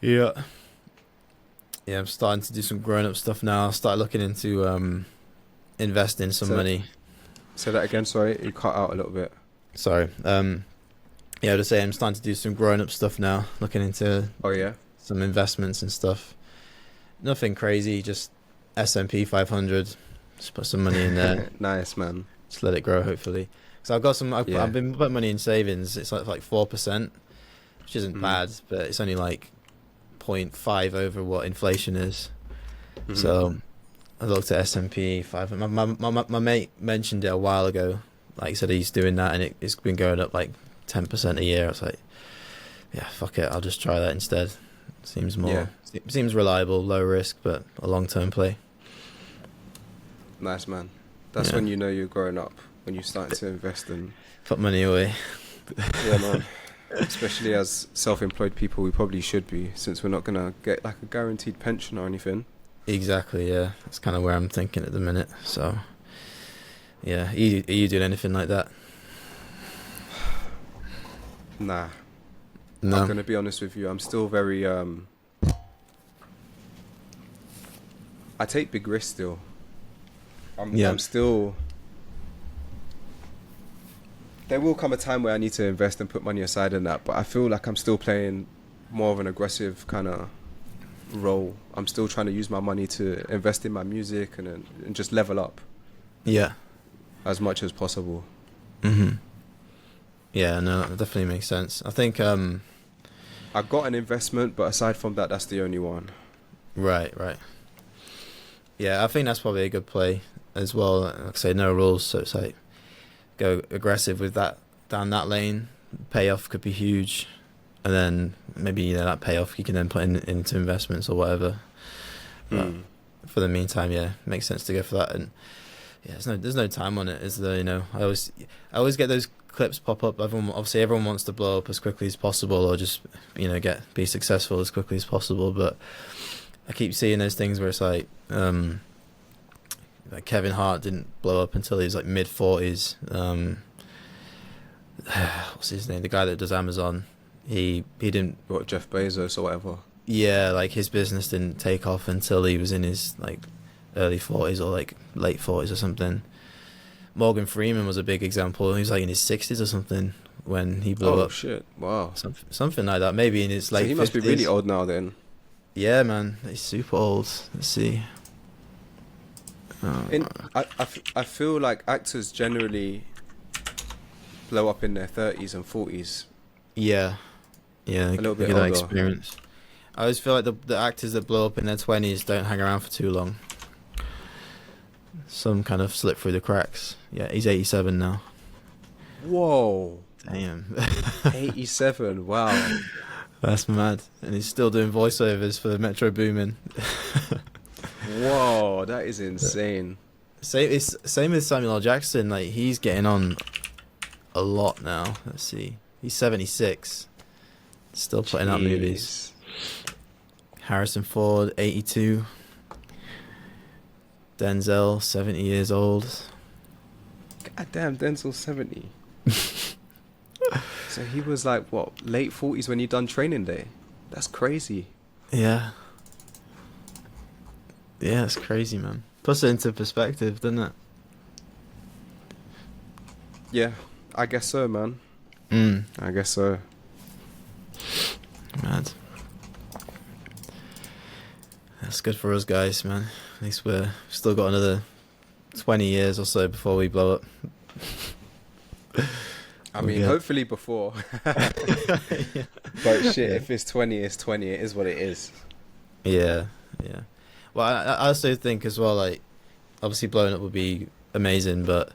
Yeah. Yeah, I'm starting to do some grown-up stuff now. Start looking into investing some So, money. say that again. Sorry, you cut out a little bit. Sorry. Yeah, I was just saying I'm starting to do some grown-up stuff now. Looking into Oh yeah. some investments and stuff. Nothing crazy, just S&P 500. Just put some money in there. Nice, man. Just let it grow, hopefully. So I've got some. Yeah. I've been putting money in savings. It's like 4%, which isn't bad, but it's only like 0.5 over what inflation is. Mm-hmm. So I looked at S&P 500. My mate mentioned it a while ago. Like he said, he's doing that, and it's been going up like 10% a year. I was like, yeah, fuck it, I'll just try that instead. Seems more, seems reliable, low risk, but a long-term play. Nice, man. That's when you know you're growing up, when you start to invest in. Put money away. Yeah, man. Especially as self-employed people, we probably should be, since we're not gonna get like a guaranteed pension or anything. Exactly, yeah. That's kind of where I'm thinking at the minute. So, yeah. Are you doing anything like that? Nah. No. I'm gonna be honest with you. I'm still very I take big risks still. I'm still. There will come a time where I need to invest and put money aside in that, but I feel like I'm still playing more of an aggressive kind of role. I'm still trying to use my money to invest in my music and just level up. Yeah. As much as possible. Mhm. Yeah, no, that definitely makes sense. I think I got an investment, but aside from that, that's the only one. Right. Yeah, I think that's probably a good play as well. Like I say, no rules, so it's like go aggressive with that down that lane. Payoff could be huge, and then maybe that payoff you can then put into investments or whatever. But for the meantime, yeah, it makes sense to go for that. And yeah, there's no time on it, is there? I always get those clips pop up. Everyone wants to blow up as quickly as possible, or just be successful as quickly as possible. But I keep seeing those things where it's like Kevin Hart didn't blow up until he was like mid-40s. What's his name? The guy that does Amazon. He didn't. What, Jeff Bezos or whatever? Yeah, like his business didn't take off until he was in his like early 40s or like late 40s or something. Morgan Freeman was a big example. He was like in his 60s or something when he blew up. Oh shit! Wow. Something like that. Maybe in his late 50s. So he must be really old now then. Yeah, man. He's super old. Let's see. I feel like actors generally blow up in their 30s and 40s. Yeah, a little bit that older. experience. I always feel like the actors that blow up in their 20s don't hang around for too long. Some kind of slip through the cracks. Yeah, he's 87 now. Whoa. Damn. 87. Wow. That's mad. And he's still doing voiceovers for Metro Boomin. Whoa, that is insane. Same with Samuel L. Jackson. Like, he's getting on a lot now. Let's see. He's 76. Still putting out movies. Harrison Ford, 82. Denzel, 70 years old. God damn, Denzel's 70. So he was like, what, late 40s when he done Training Day? That's crazy. Yeah. Yeah, it's crazy, man. Puts it into perspective, doesn't it? Yeah, I guess so, man. I guess so. Mad. That's good for us guys, man. At least we're still got another 20 years or so before we blow up. I mean, hopefully before. But shit, if it's 20, it's 20. It is what it is. Yeah. Well, I also think as well, like obviously blowing up would be amazing, but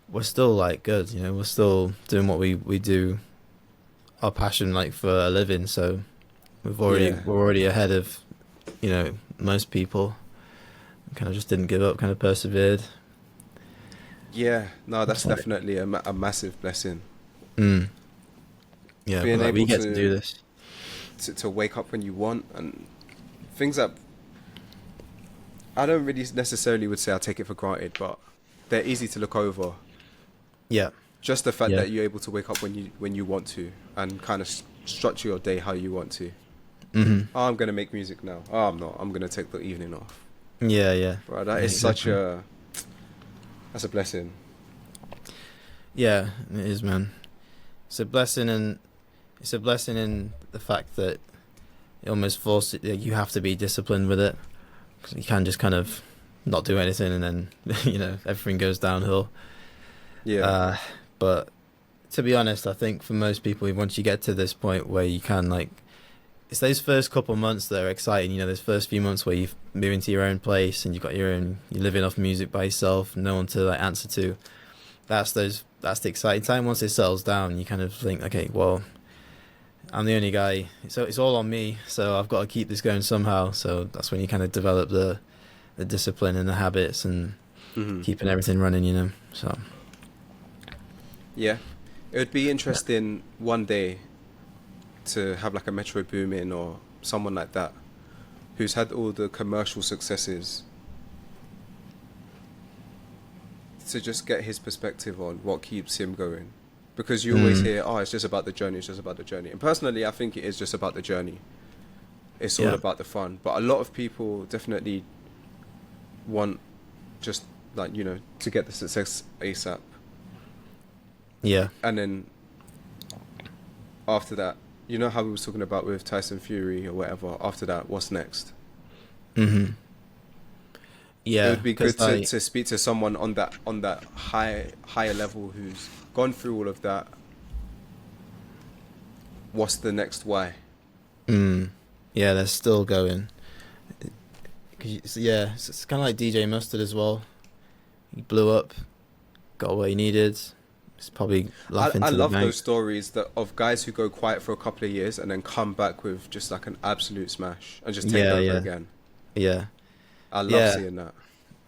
we're still like good, you know. We're still doing what we do, our passion like for a living. So Yeah. we're already ahead of, you know, most people. Kind of just didn't give up, kind of persevered. Yeah, no, It's that's like, definitely a massive blessing. mm, yeah, but Being like we able get to do this. to wake up when you want, and things that I don't really necessarily would say I take it for granted, but they're easy to look over. Yeah, Just the fact yeah, that you're able to wake up when you want to, and kind of structure your day how you want to. hmm, Oh, I'm gonna make music now. Oh, I'm not. I'm gonna take the evening off. yeah, yeah, Right, that yeah, is such exactly. a that's a blessing. Yeah, it is, man. It's a blessing, and it's a blessing in the fact that it almost forces you have to be disciplined with it. 'Cause you can just kind of not do anything, and then you know everything goes downhill. Yeah. Uh, but to be honest, I think for most people, once you get to this point where you can like, it's those first couple months that are exciting. You know, those first few months where you move into your own place and you've got your own, you're living off music by yourself, no one to like answer to. That's the exciting time. Once it settles down, you kind of think, okay, well, I'm the only guy, so it's all on me. So I've got to keep this going somehow. So that's when you kind of develop the discipline and the habits and Hmm. keeping everything running. You know, so Yeah. It would be interesting one day to have like a Metro Boomin or someone like that who's had all the commercial successes to just get his perspective on what keeps him going. Because you always mm, hear, oh, it's just about the journey, it's just about the journey. And personally, I think it is just about the journey. It's all yeah, about the fun. But a lot of people definitely want just like, to get the success ASAP. yeah, And then after that, you know how we was talking about with Tyson Fury or whatever, after that, what's next? hmm, It yeah, would be because good like to speak to someone on that higher level who's gone through all of that. What's the next why? mm, yeah, they're still going. Yeah, it's kind of like DJ Mustard as well. He blew up, got what he needed. It's probably laughing I to the love bank. those stories that of guys who go quiet for a couple of years and then come back with just like an absolute smash and just take Yeah, over yeah, again. yeah, I love yeah. seeing that.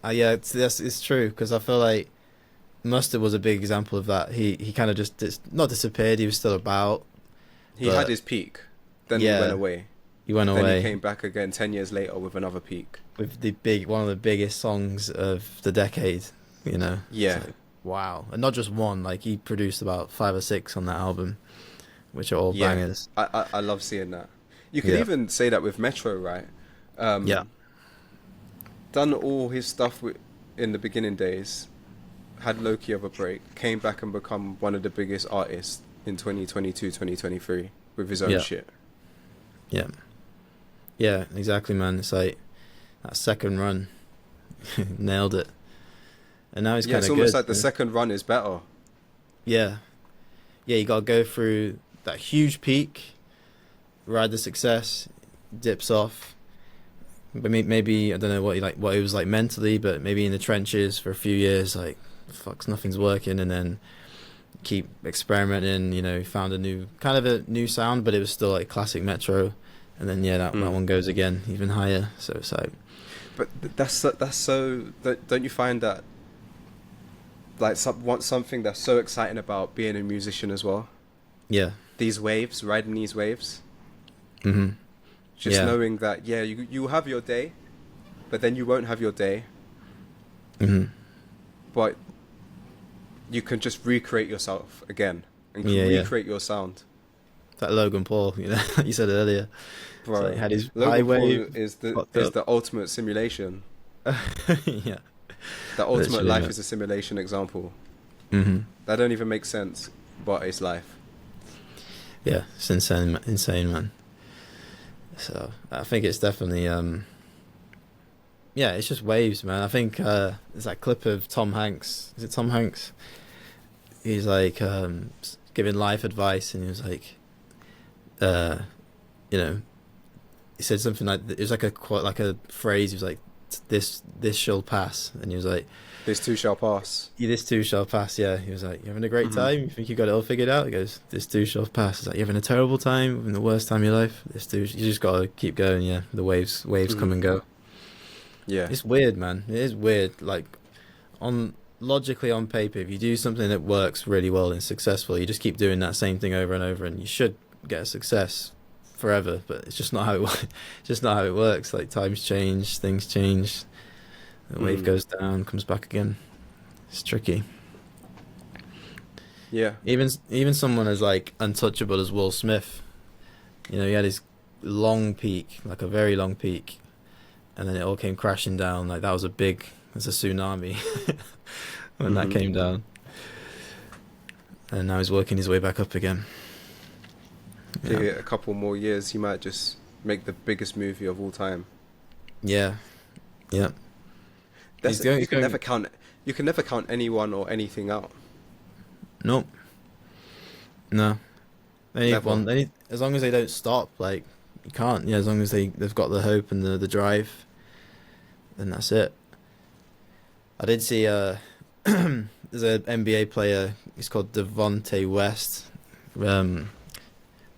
Yeah, it's true because I feel like Mustard was a big example of that. He kind of just not disappeared. He was still about, He had but his peak, then he went yeah, away. he went Then he away came back again 10 years later with another peak. with the big one of the biggest songs of the decade. You know, it's Yeah, like wow, and not just one. Like he produced about 5 or 6 on that album, which are all yeah. bangers. I love seeing that. You could Yeah, even say that with Metro, right? yeah, Um, done all his stuff in the beginning days, had Loki of a break, came back and become one of the biggest artists in 2022, 2023 with his own yeah, shit. yeah, yeah. Exactly, man. It's like that second run, nailed it, and now he's Yeah, kind it's of almost good. like the second run is better. Yeah, yeah. You got to go through that huge peak, ride the success, dips off. But maybe I don't know what he was like mentally, but maybe in the trenches for a few years, like fuck, nothing's working, and then keep experimenting. You know, found a new kind of a new sound, but it was still like classic Metro, and then yeah, that Mm. one goes again even higher. So it's like But that's so. Don't you find that like want something that's so exciting about being a musician as well? yeah, These waves, riding these waves, hmm, just yeah, knowing that yeah, you have your day, but then you won't have your day, hmm, but you can just recreate yourself again and yeah, yeah. recreate your sound. That Logan Paul, you know, you said it earlier. It's like Bro, had his high Logan Paul wave, is the fucked up. ultimate simulation. Yeah, The ultimate literally, life man. is a simulation example. Hmm. That don't even make sense, but it's life. Yeah, it's insane, insane, man. So I think it's definitely yeah, it's just waves, man. I think there's that clip of Tom Hanks. Is it Tom Hanks? He's like giving life advice, and he was like, uh, you know, he said something like it was like a quite like a phrase. He was like, this shall pass," and he was like, This too shall pass. "Yeah, this too shall pass." Yeah, he was like, "You having a great Hmm. time? You think you got it all figured out?" He goes, "This too shall pass." It's like, "You having a terrible time, having the worst time of your life?" This too. You just gotta keep going. Yeah, the waves come Hmm. and go. Yeah. It's weird, man. It is weird. Like on logically on paper, if you do something that works really well and successful, you just keep doing that same thing over and over, and you should get a success forever. But it's just not how it just not how it works. Like times change, things change. The wave Hmm. goes down, comes back again. It's tricky. Yeah. Even someone as like untouchable as Will Smith, you know, he had his long peak, like a very long peak, and then it all came crashing down. Like that was there's a tsunami when that Hmm. came down, and now he's working his way back up again. Give Yeah, it a couple more years, he might just make the biggest movie of all time. yeah, yeah. That's He's going. you can never count anyone or anything out. Nope, no. They need Never. one. As long as they don't stop, like you can't. Yeah, as long as they've got the hope and the drive, then that's it. I did see there's an NBA player. He's called Devonte West. Um,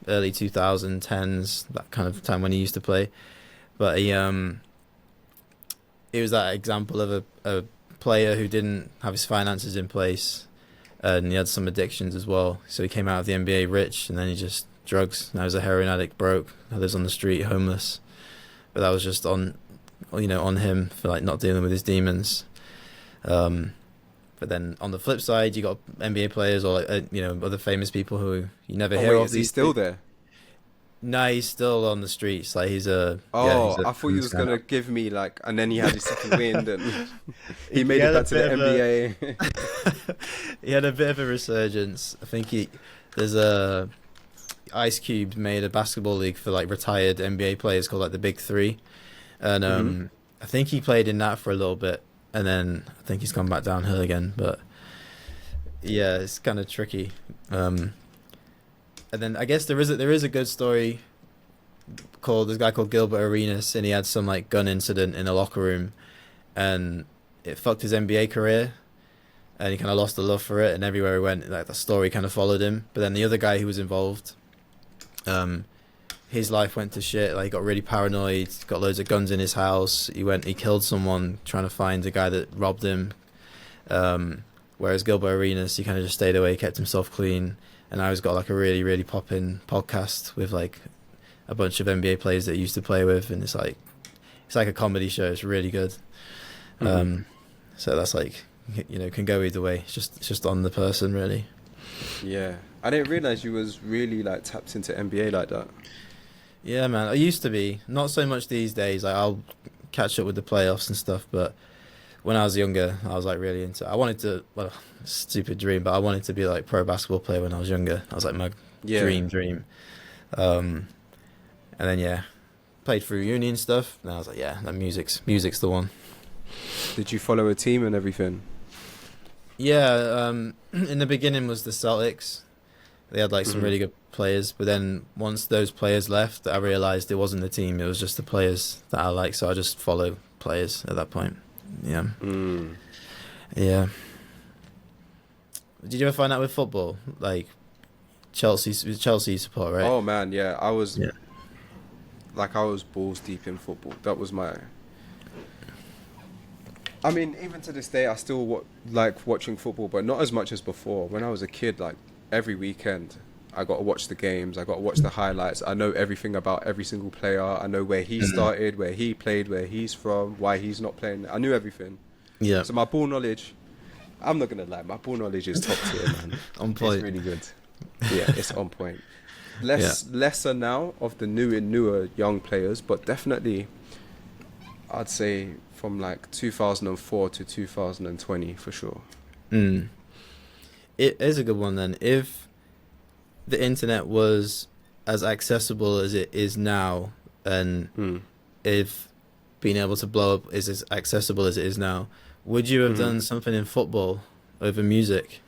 Early 2010s, that kind of time when he used to play. But he was that example of a player who didn't have his finances in place, and he had some addictions as well. So he came out of the NBA rich, and then he just drugs. Now he's a heroin addict, broke. Now lives on the street, homeless. But that was just on him for like not dealing with his demons. But then on the flip side, you got NBA players or like, other famous people who you never Oh hear wait, of is he these still days. there? No, he's still on the streets. Like Oh, he's a I thought you famous was guy. gonna give me like, and then he had his second wind, and he He made it had a back to the bit of NBA. he had a bit of a resurgence. I think there's a Ice Cube made a basketball league for like retired NBA players called like the Big Three, and Hmm. I think he played in that for a little bit, and then I think he's gone back downhill again. But yeah, it's kind of tricky. And then I guess there is a good story called this guy called Gilbert Arenas, and he had some like gun incident in a locker room, and it fucked his NBA career, and he kind of lost the love for it, and everywhere he went, like the story kind of followed him. But then the other guy who was involved, um, his life went to shit. Like he got really paranoid, got loads of guns in his house. He killed someone trying to find the guy that robbed him. Whereas Gilbert Arenas, he kind of just stayed away, kept himself clean, and now he's got like a really really popping podcast with like a bunch of NBA players that he used to play with, and it's like a comedy show. It's really good. Hmm. So that's like can go either way. It's just on the person really. Yeah, I didn't realize you was really like tapped into NBA like that. Yeah, man. I used to be not so much these days. Like I'll catch up with the playoffs and stuff, but when I was younger, I was like really into. I wanted to, well, stupid dream, but I wanted to be like pro basketball player when I was younger. I was like my Yeah. dream. Um, and then yeah, played through uni and stuff. And I was like, yeah, that music's the one. Did you follow a team and everything? Yeah, in the beginning was the Celtics. They had like some Hmm. really good players, but then once those players left, I realized it wasn't the team; it was just the players that I like. So I just follow players at that point. Yeah, Mm. yeah. Did you ever find out with football, like Chelsea support, right? Oh man, yeah. Yeah. I was balls deep in football. That was my. I mean, even to this day, I still like watching football, but not as much as before. When I was a kid, like every weekend, I got to watch the games. I got to watch the highlights. I know everything about every single player. I know where he started, where he played, where he's from, why he's not playing. I knew everything. Yeah, So my ball knowledge, I'm not gonna lie, my ball knowledge is top tier, man. on It's point. really good. Yeah, it's on point. Lesser now of the newer young players, but definitely, I'd say from like 2004 to 2020 for sure. Mm. It is a good one then. If the internet was as accessible as it is now, and Mm. if being able to blow up is as accessible as it is now, would you have Mhm. done something in football over music?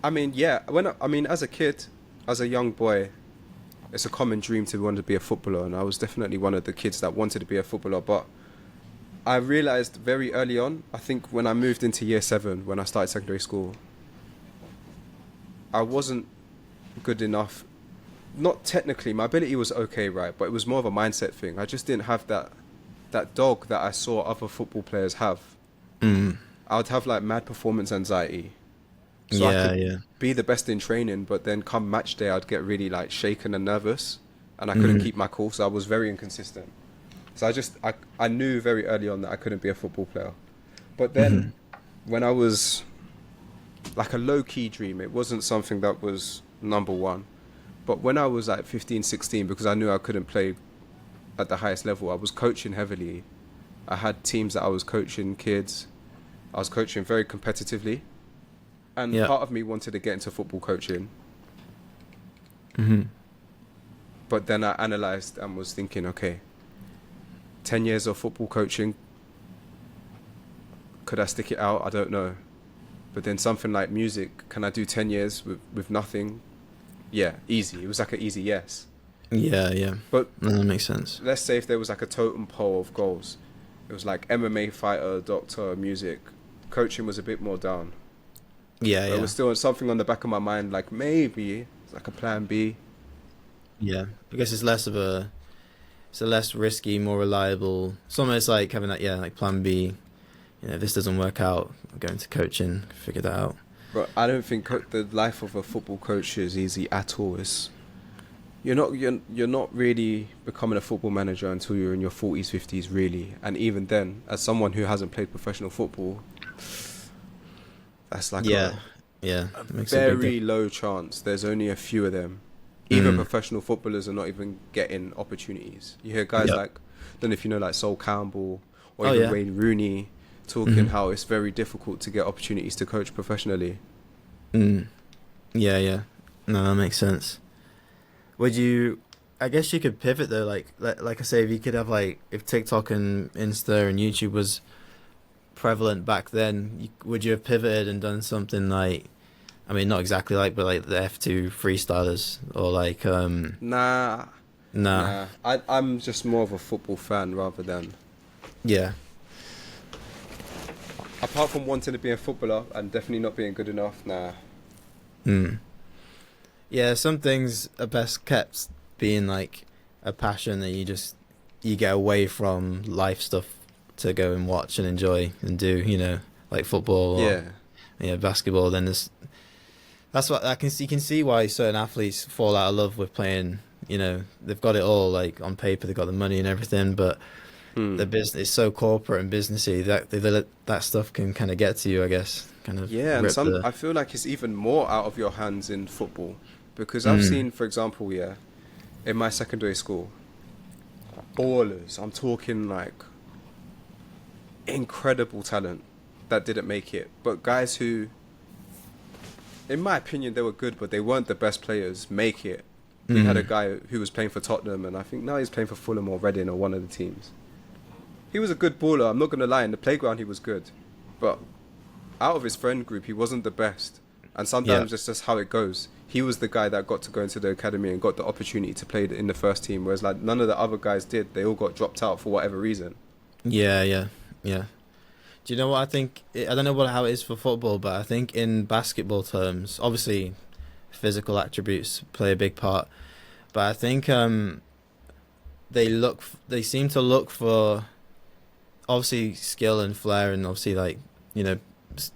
I mean, yeah. As a kid, as a young boy, it's a common dream to want to be a footballer, and I was definitely one of the kids that wanted to be a footballer. But I realized very early on, I think when I moved into year 7, when I started secondary school, I wasn't good enough. Not technically, my ability was okay, right? But it was more of a mindset thing. I just didn't have that dog that I saw other football players have. I would have like mad performance anxiety. So I could be the best in training, but then come match day, I'd get really like shaken and nervous, and I couldn't keep my cool. So I was very inconsistent. So I knew very early on that I couldn't be a football player. But then when I was like a low key dream, it wasn't something that was number one. But when I was like 15, 16, because I knew I couldn't play at the highest level, I was coaching heavily. I had teams that I was coaching, kids. I was coaching very competitively. And part of me wanted to get into football coaching. But then I analysed and was thinking, okay, 10 years of football coaching, could I stick it out? I don't know. But then something like music, can I do 10 years with nothing? Yeah, easy. It was like an easy yes. Yeah. But no, that makes sense. Let's say if there was like a totem pole of goals, it was like MMA fighter, doctor, music. Coaching was a bit more down. Yeah. It was still something on the back of my mind, like maybe it's like a plan B. Yeah, I guess it's a less risky, more reliable. Something it's like having that, like plan B. If this doesn't work out, I'm going to coaching, figure that out. But I don't think the life of a football coach is easy at all. You're not really becoming a football manager until you're in your 40s, 50s, really. And even then, as someone who hasn't played professional football, that's like a very low chance. There's only a few of them. Even professional footballers are not even getting opportunities. You hear guys like, I don't know if you know, like Sol Campbell or even Wayne Rooney talking how it's very difficult to get opportunities to coach professionally. Yeah. No, that makes sense. I guess you could pivot though, like I say, if you could have if TikTok and Insta and YouTube was prevalent back then, would you have pivoted and done something like, I mean, not exactly but like the F2 freestylers or Nah. I'm just more of a football fan rather than... Yeah. Apart from wanting to be a footballer and definitely not being good enough, nah. Yeah, some things are best kept being like a passion that you get away from life stuff to go and watch and enjoy and do, like football or basketball. Then that's what you can see why certain athletes fall out of love with playing. They've got it all, like on paper, they've got the money and everything, but the business is so corporate and businessy that stuff can kind of get to you, I guess. And I feel like it's even more out of your hands in football, because I've seen, for example, in my secondary school, ballers. I'm talking like incredible talent that didn't make it, but guys who, in my opinion, they were good, but they weren't the best players, make it. We had a guy who was playing for Tottenham, and I think now he's playing for Fulham or Reading or one of the teams. He was a good baller, I'm not going to lie. In the playground, he was good. But out of his friend group, he wasn't the best. And sometimes it's just how it goes. He was the guy that got to go into the academy and got the opportunity to play in the first team, whereas like none of the other guys did. They all got dropped out for whatever reason. Yeah. Do you know what I think? I don't know how it is for football, but I think in basketball terms, obviously physical attributes play a big part. But I think they seem to look for obviously skill and flair, and obviously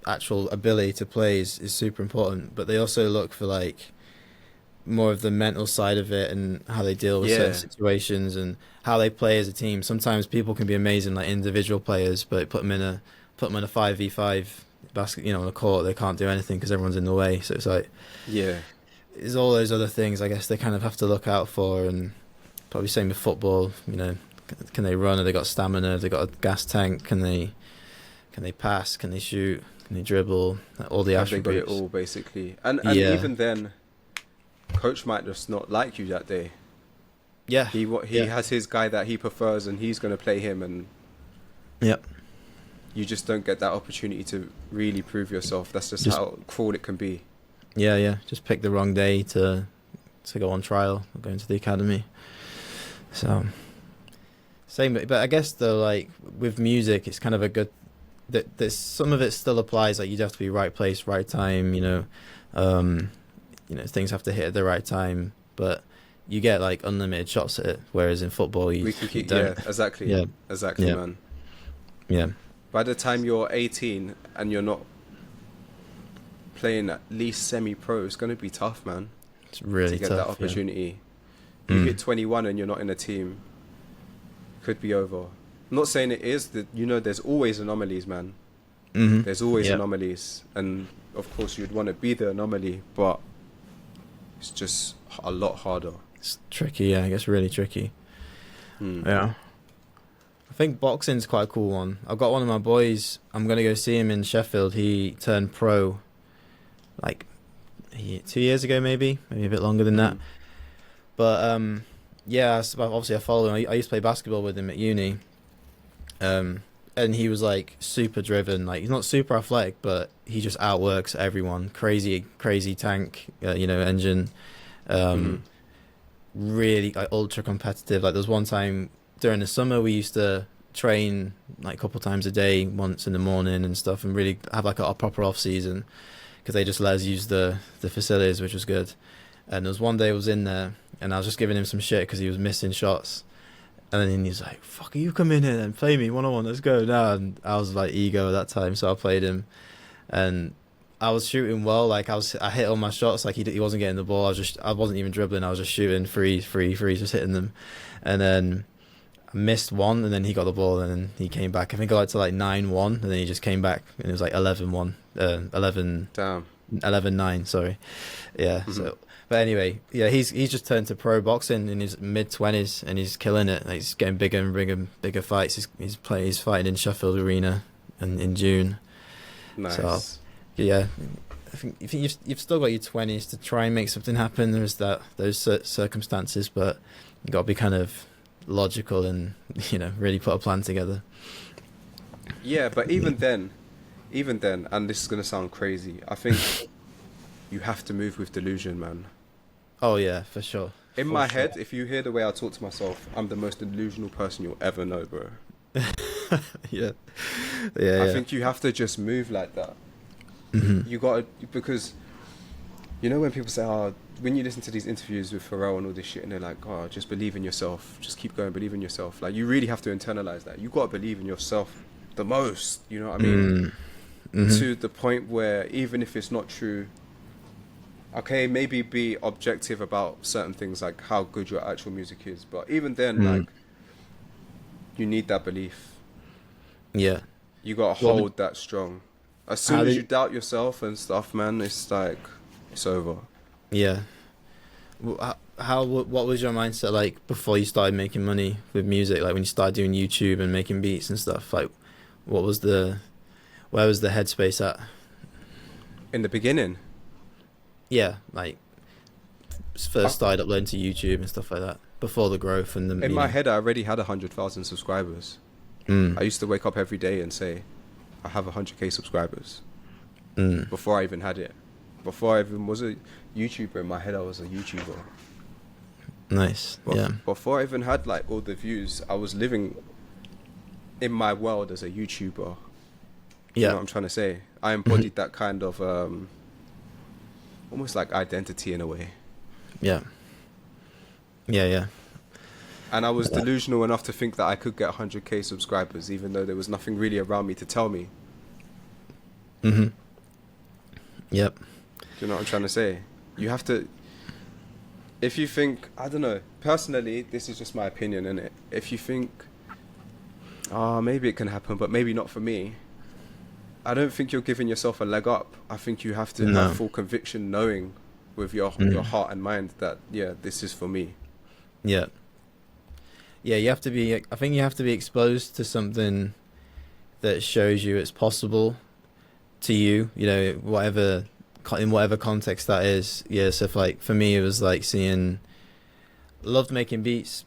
actual ability to play is super important. But they also look for more of the mental side of it and how they deal with certain situations and how they play as a team. Sometimes people can be amazing like individual players, but put them in a 5v5 basket, on a court, they can't do anything because everyone's in the way. So it's there's all those other things I guess they kind of have to look out for. And probably same with football, can they run? Have they got stamina? Have they got a gas tank? Can they pass? Can they shoot? Can they dribble? All the attributes. They got it all basically. And even then, coach might just not like you that day. Yeah. He has his guy that he prefers, and he's going to play him, and you just don't get that opportunity to really prove yourself. That's just how cruel it can be. Yeah. Just pick the wrong day to to go on trial, going to the academy. So same, but I guess though, like with music, it's kind of a good that there's some of it still applies. Like you'd have to be right place, right time. Things have to hit at the right time, but you get like unlimited shots at it. Whereas in football, We can keep, don't. yeah, exactly, Yeah, exactly, yeah, man. yeah. By the time you're 18 and you're not playing at least semi-pro, it's going to be tough, man, It's really to get tough. that opportunity. Yeah. You hit 21 and you're not in a team, could be over. I'm not saying it is, that there's always anomalies, man. Mm-hmm. There's always Yeah. anomalies, and of course you'd want to be the anomaly, but it's just a lot harder. It's tricky. Yeah, it gets really tricky. Hmm. Yeah. I think boxing's quite a cool one. I've got one of my boys. I'm gonna go see him in Sheffield. He turned pro, like 2 years ago, maybe a bit longer than that. Hmm. But yeah, obviously I follow him. I used to play basketball with him at uni. And he was like super driven. Like he's not super athletic, but he just outworks everyone. Crazy, crazy tank, engine. Mhm. Really like ultra competitive. Like there was one time during the summer we used to train like a couple times a day, once in the morning and stuff, and really have like a proper off season because they just let us use the facilities, which was good. And there was one day I was in there and I was just giving him some shit because he was missing shots. And then he's like, "Fuck, you come in here and play me 1-on-1. Let's go now." And I was like ego at that time, so I played him, and I was shooting well. Like I hit all my shots. Like he wasn't getting the ball. I wasn't even dribbling. I was just shooting free, just hitting them. And then I missed one, and then he got the ball, and then he came back. I think I got to like 9-1, and then he just came back, and it was like 11-1, 11, Damn. 11-9. Sorry, yeah. Mhm. So. But anyway, yeah, he's just turned to pro boxing in his mid-20s and he's killing it. Like, he's getting bigger and bigger fights. He's fighting in Sheffield Arena in June. Nice. So yeah, I think you've still got your 20s to try and make something happen. There's those circumstances, but you got to be kind of logical and really put a plan together. Yeah, but even then, and this is gonna sound crazy, I think you have to move with delusion, man. Oh yeah, for sure. In For my sure. head, if you hear the way I talk to myself, I'm the most delusional person you'll ever know, bro. Yeah. I think you have to just move like that. Mhm. You gotta, because when people say, when you listen to these interviews with Pharrell and all this shit, and they're like, "Oh, just believe in yourself, just keep going, believe in yourself." Like, you really have to internalize that. You gotta believe in yourself the most. You know what I mean? Mhm. To the point where even if it's not true, okay, maybe be objective about certain things, like how good your actual music is, but even then, like, you need that belief. Yeah. You gotta Well, hold that strong. As soon how as do you doubt yourself and stuff, man, it's like, it's over. Yeah. What was your mindset like before you started making money with music? Like when you started doing YouTube and making beats and stuff, like where was the headspace at? In the beginning, Yeah, like first started uploading to YouTube and stuff like that before the growth and the. in my head, I already had 100,000 subscribers. I used to wake up every day and say, I have 100k subscribers. Before I even had it. Before I even was a YouTuber, in my head I was a YouTuber. Nice. Yeah. Before I even had like all the views, I was living in my world as a YouTuber. You Yeah. know what I'm trying to say? I embodied that kind of almost like identity in a way. Yeah. Yeah. Yeah. And I was delusional enough to think that I could get 100k subscribers, even though there was nothing really around me to tell me. Mhm. Yep. Do you know what I'm trying to say? You have to, if you think, I don't know, personally, this is just my opinion, innit? If you think, maybe it can happen, but maybe not for me, I don't think you're giving yourself a leg up. I think you have to have full conviction, knowing with your heart and mind that, yeah, this is for me. Yeah. Yeah, you have to be. I think you have to be exposed to something that shows you it's possible to you. Whatever in whatever context that is. Yeah. So if like for me, it was like loved making beats.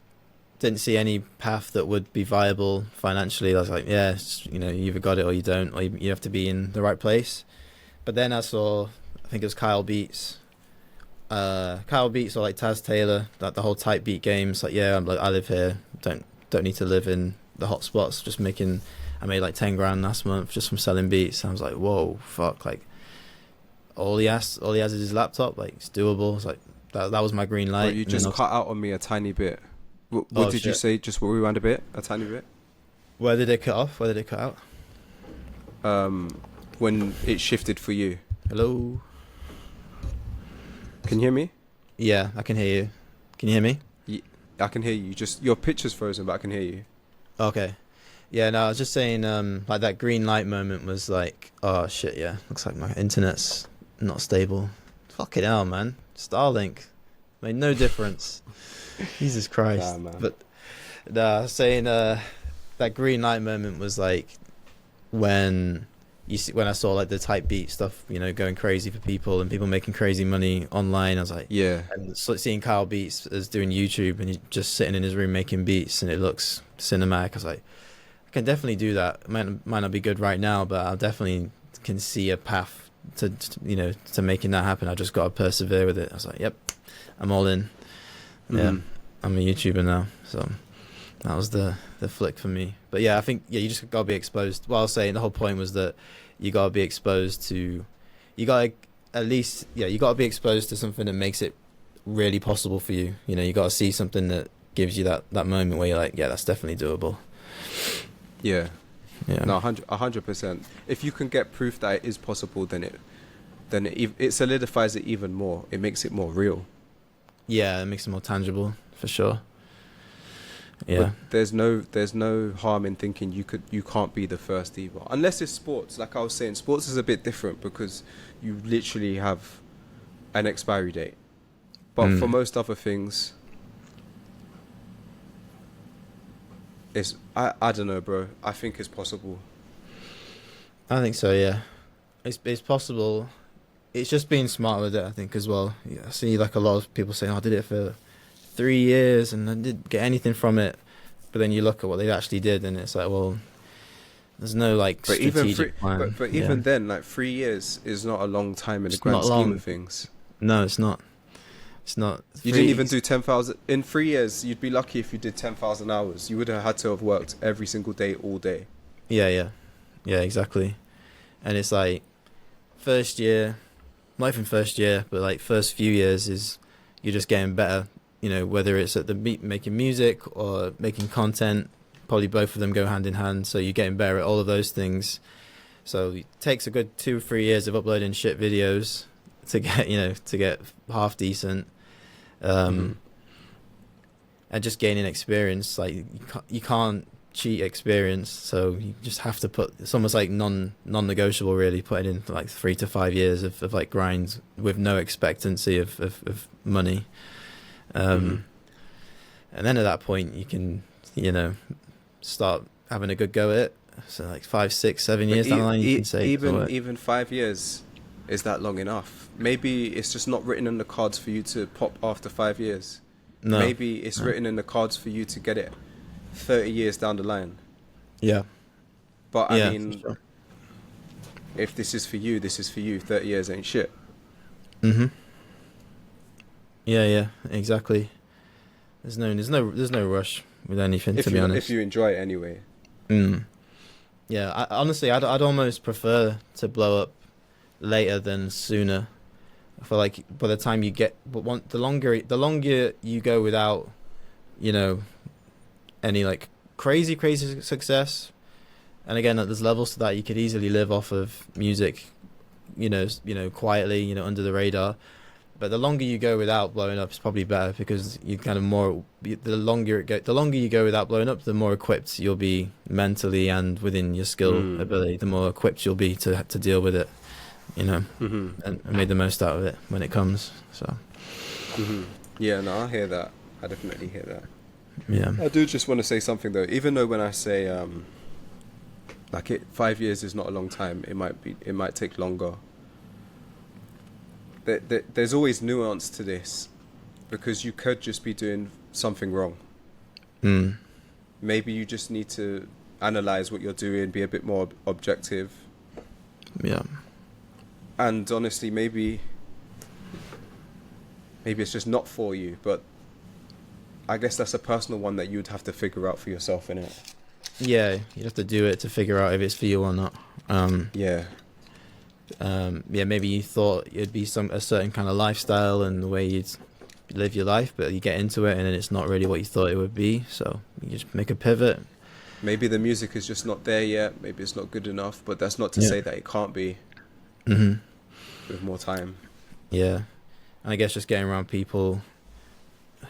Didn't see any path that would be viable financially. I was like, yeah, you either got it or you don't, or you have to be in the right place. But then I think it was Kyle Beats Kyle Beats or like Taz Taylor, like the whole type beat games. Like, yeah, I'm like, I live here. Don't need to live in the hot spots. Just making. I made like 10 grand last month just from selling beats. I was like, whoa, fuck! Like, all he has is his laptop. Like, it's doable. It's like that was my green light. But you just cut out on me a tiny bit. What did you say? Just rewind a bit, a tiny bit. Where did it cut off? Where did it cut out? When it shifted for you. Hello. Can you hear me? Yeah, I can hear you. Can you hear me? Yeah, I can hear you. Just your picture's frozen, but I can hear you. Okay. Yeah, no, I was just saying, like that green light moment was like, oh shit, yeah, looks like my internet's not stable. Fucking hell, man. Starlink made no difference. Jesus Christ. Nah, man. But no, I was saying, that green light moment was like when when I saw like the type beat stuff, you know, going crazy for people and people making crazy money online. I was like, Yeah. and so seeing Kyle Beats as doing YouTube and he's just sitting in his room making beats and it looks cinematic. I was like, I can definitely do that. It might not be good right now, but I definitely can see a path to you know, to making that happen. I just got to persevere with it. I was like, yep, I'm all in. Yeah, I'm a YouTuber now, so that was the flick for me. But yeah, I think you just gotta be exposed. Well, I was saying the whole point was that you gotta be exposed to, you gotta be exposed to something that makes it really possible for you. You know, you gotta see something that gives you that moment where you're like, yeah, that's definitely doable. Yeah. Yeah. No, 100%. If you can get proof that it is possible, then it solidifies it even more. It makes it more real. Yeah, it makes it more tangible for sure. Yeah. But there's no harm in thinking you can't be the first either. Unless it's sports. Like I was saying, sports is a bit different because you literally have an expiry date. But for most other things, I don't know, bro. I think it's possible. I think so, yeah. It's possible. It's just being smart with it, I think, as well. Yeah, I see like a lot of people saying, oh, I did it for 3 years and I didn't get anything from it. But then you look at what they actually did and it's like, well, there's no like strategic plan. But even then, like 3 years is not a long time in the grand scheme of things. No, it's not. It's not. You didn't even do 10,000 in 3 years. You'd be lucky if you did 10,000 hours. You would have had to have worked every single day, all day. Yeah, exactly. And it's like first year, not even first year, but like first few years is you're just getting better. You know, whether it's at the making music or making content, probably both of them go hand in hand. So you're getting better at all of those things. So it takes a good 2 or 3 years of uploading shit videos to get half decent. And just gaining experience, like you can't cheat experience, so you just have to put, it's almost like non-negotiable really, put it in for like 3 to 5 years of like grind with no expectancy of money. And then at that point you can, you know, start having a good go at it. So like 5, 6, 7 years down the line you can say even 5 years is that long enough? Maybe it's just not written in the cards for you to pop after 5 years. No. Maybe it's written in the cards for you to get it 30 years down the line. Yeah. But I mean, sure, if this is for you, this is for you. 30 years ain't shit. Yeah, exactly. There's no rush with anything, to be honest. If you enjoy it anyway. Yeah, honestly, I'd almost prefer to blow up later than sooner. I feel like by the time you get, the longer you go without, you know, any like crazy success, and again, there's levels to that. You could easily live off of music, you know, quietly, you know, under the radar. But the longer you go without blowing up is probably better, because you kind of the longer you go without blowing up, the more equipped you'll be mentally and within your skill ability. The more equipped you'll be to deal with it, you know, and made the most out of it when it comes. So. Yeah, no, I hear that. I definitely hear that. Yeah. I do just want to say something though. Even though when I say 5 years is not a long time, it might take longer. There's always nuance to this, because you could just be doing something wrong. Maybe you just need to analyze what you're doing, be a bit more objective. Yeah. And honestly, maybe maybe it's just not for you. But I guess that's a personal one that you'd have to figure out for yourself, innit? Yeah, you have to do it to figure out if it's for you or not. Yeah. Yeah, maybe you thought it'd be a certain kind of lifestyle and the way you'd live your life, but you get into it and then it's not really what you thought it would be. So you just make a pivot. Maybe the music is just not there yet. Maybe it's not good enough. But that's not to Yeah. say that it can't be Mhm. with more time. Yeah, and I guess just getting around people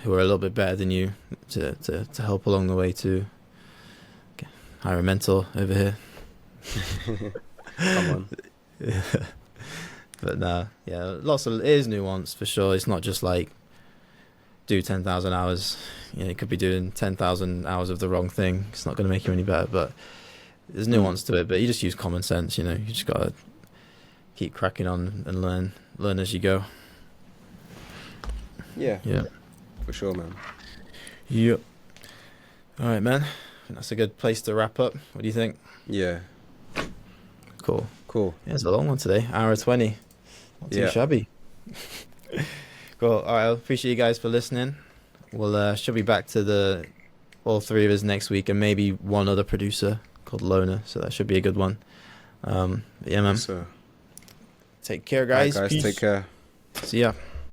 who are a little bit better than you to help along the way too. Okay. Hire a mentor over here. Come on. But no, yeah, it is nuance for sure. It's not just like do 10,000 hours. You know, you could be doing 10,000 hours of the wrong thing. It's not going to make you any better, but there's nuance to it. But you just use common sense, you know. You just got to keep cracking on and learn as you go. Yeah. Yeah. For sure, man. Yep. All right, man. I think that's a good place to wrap up. What do you think? Yeah. Cool. Cool. Yeah, it's a long one today. Hour 20. Not too shabby. Cool. All right. I appreciate you guys for listening. We'll should be back to all three of us next week, and maybe one other producer called Loner. So that should be a good one. But yeah, man. So, Take care, guys. right, guys, Peace. take care. See ya.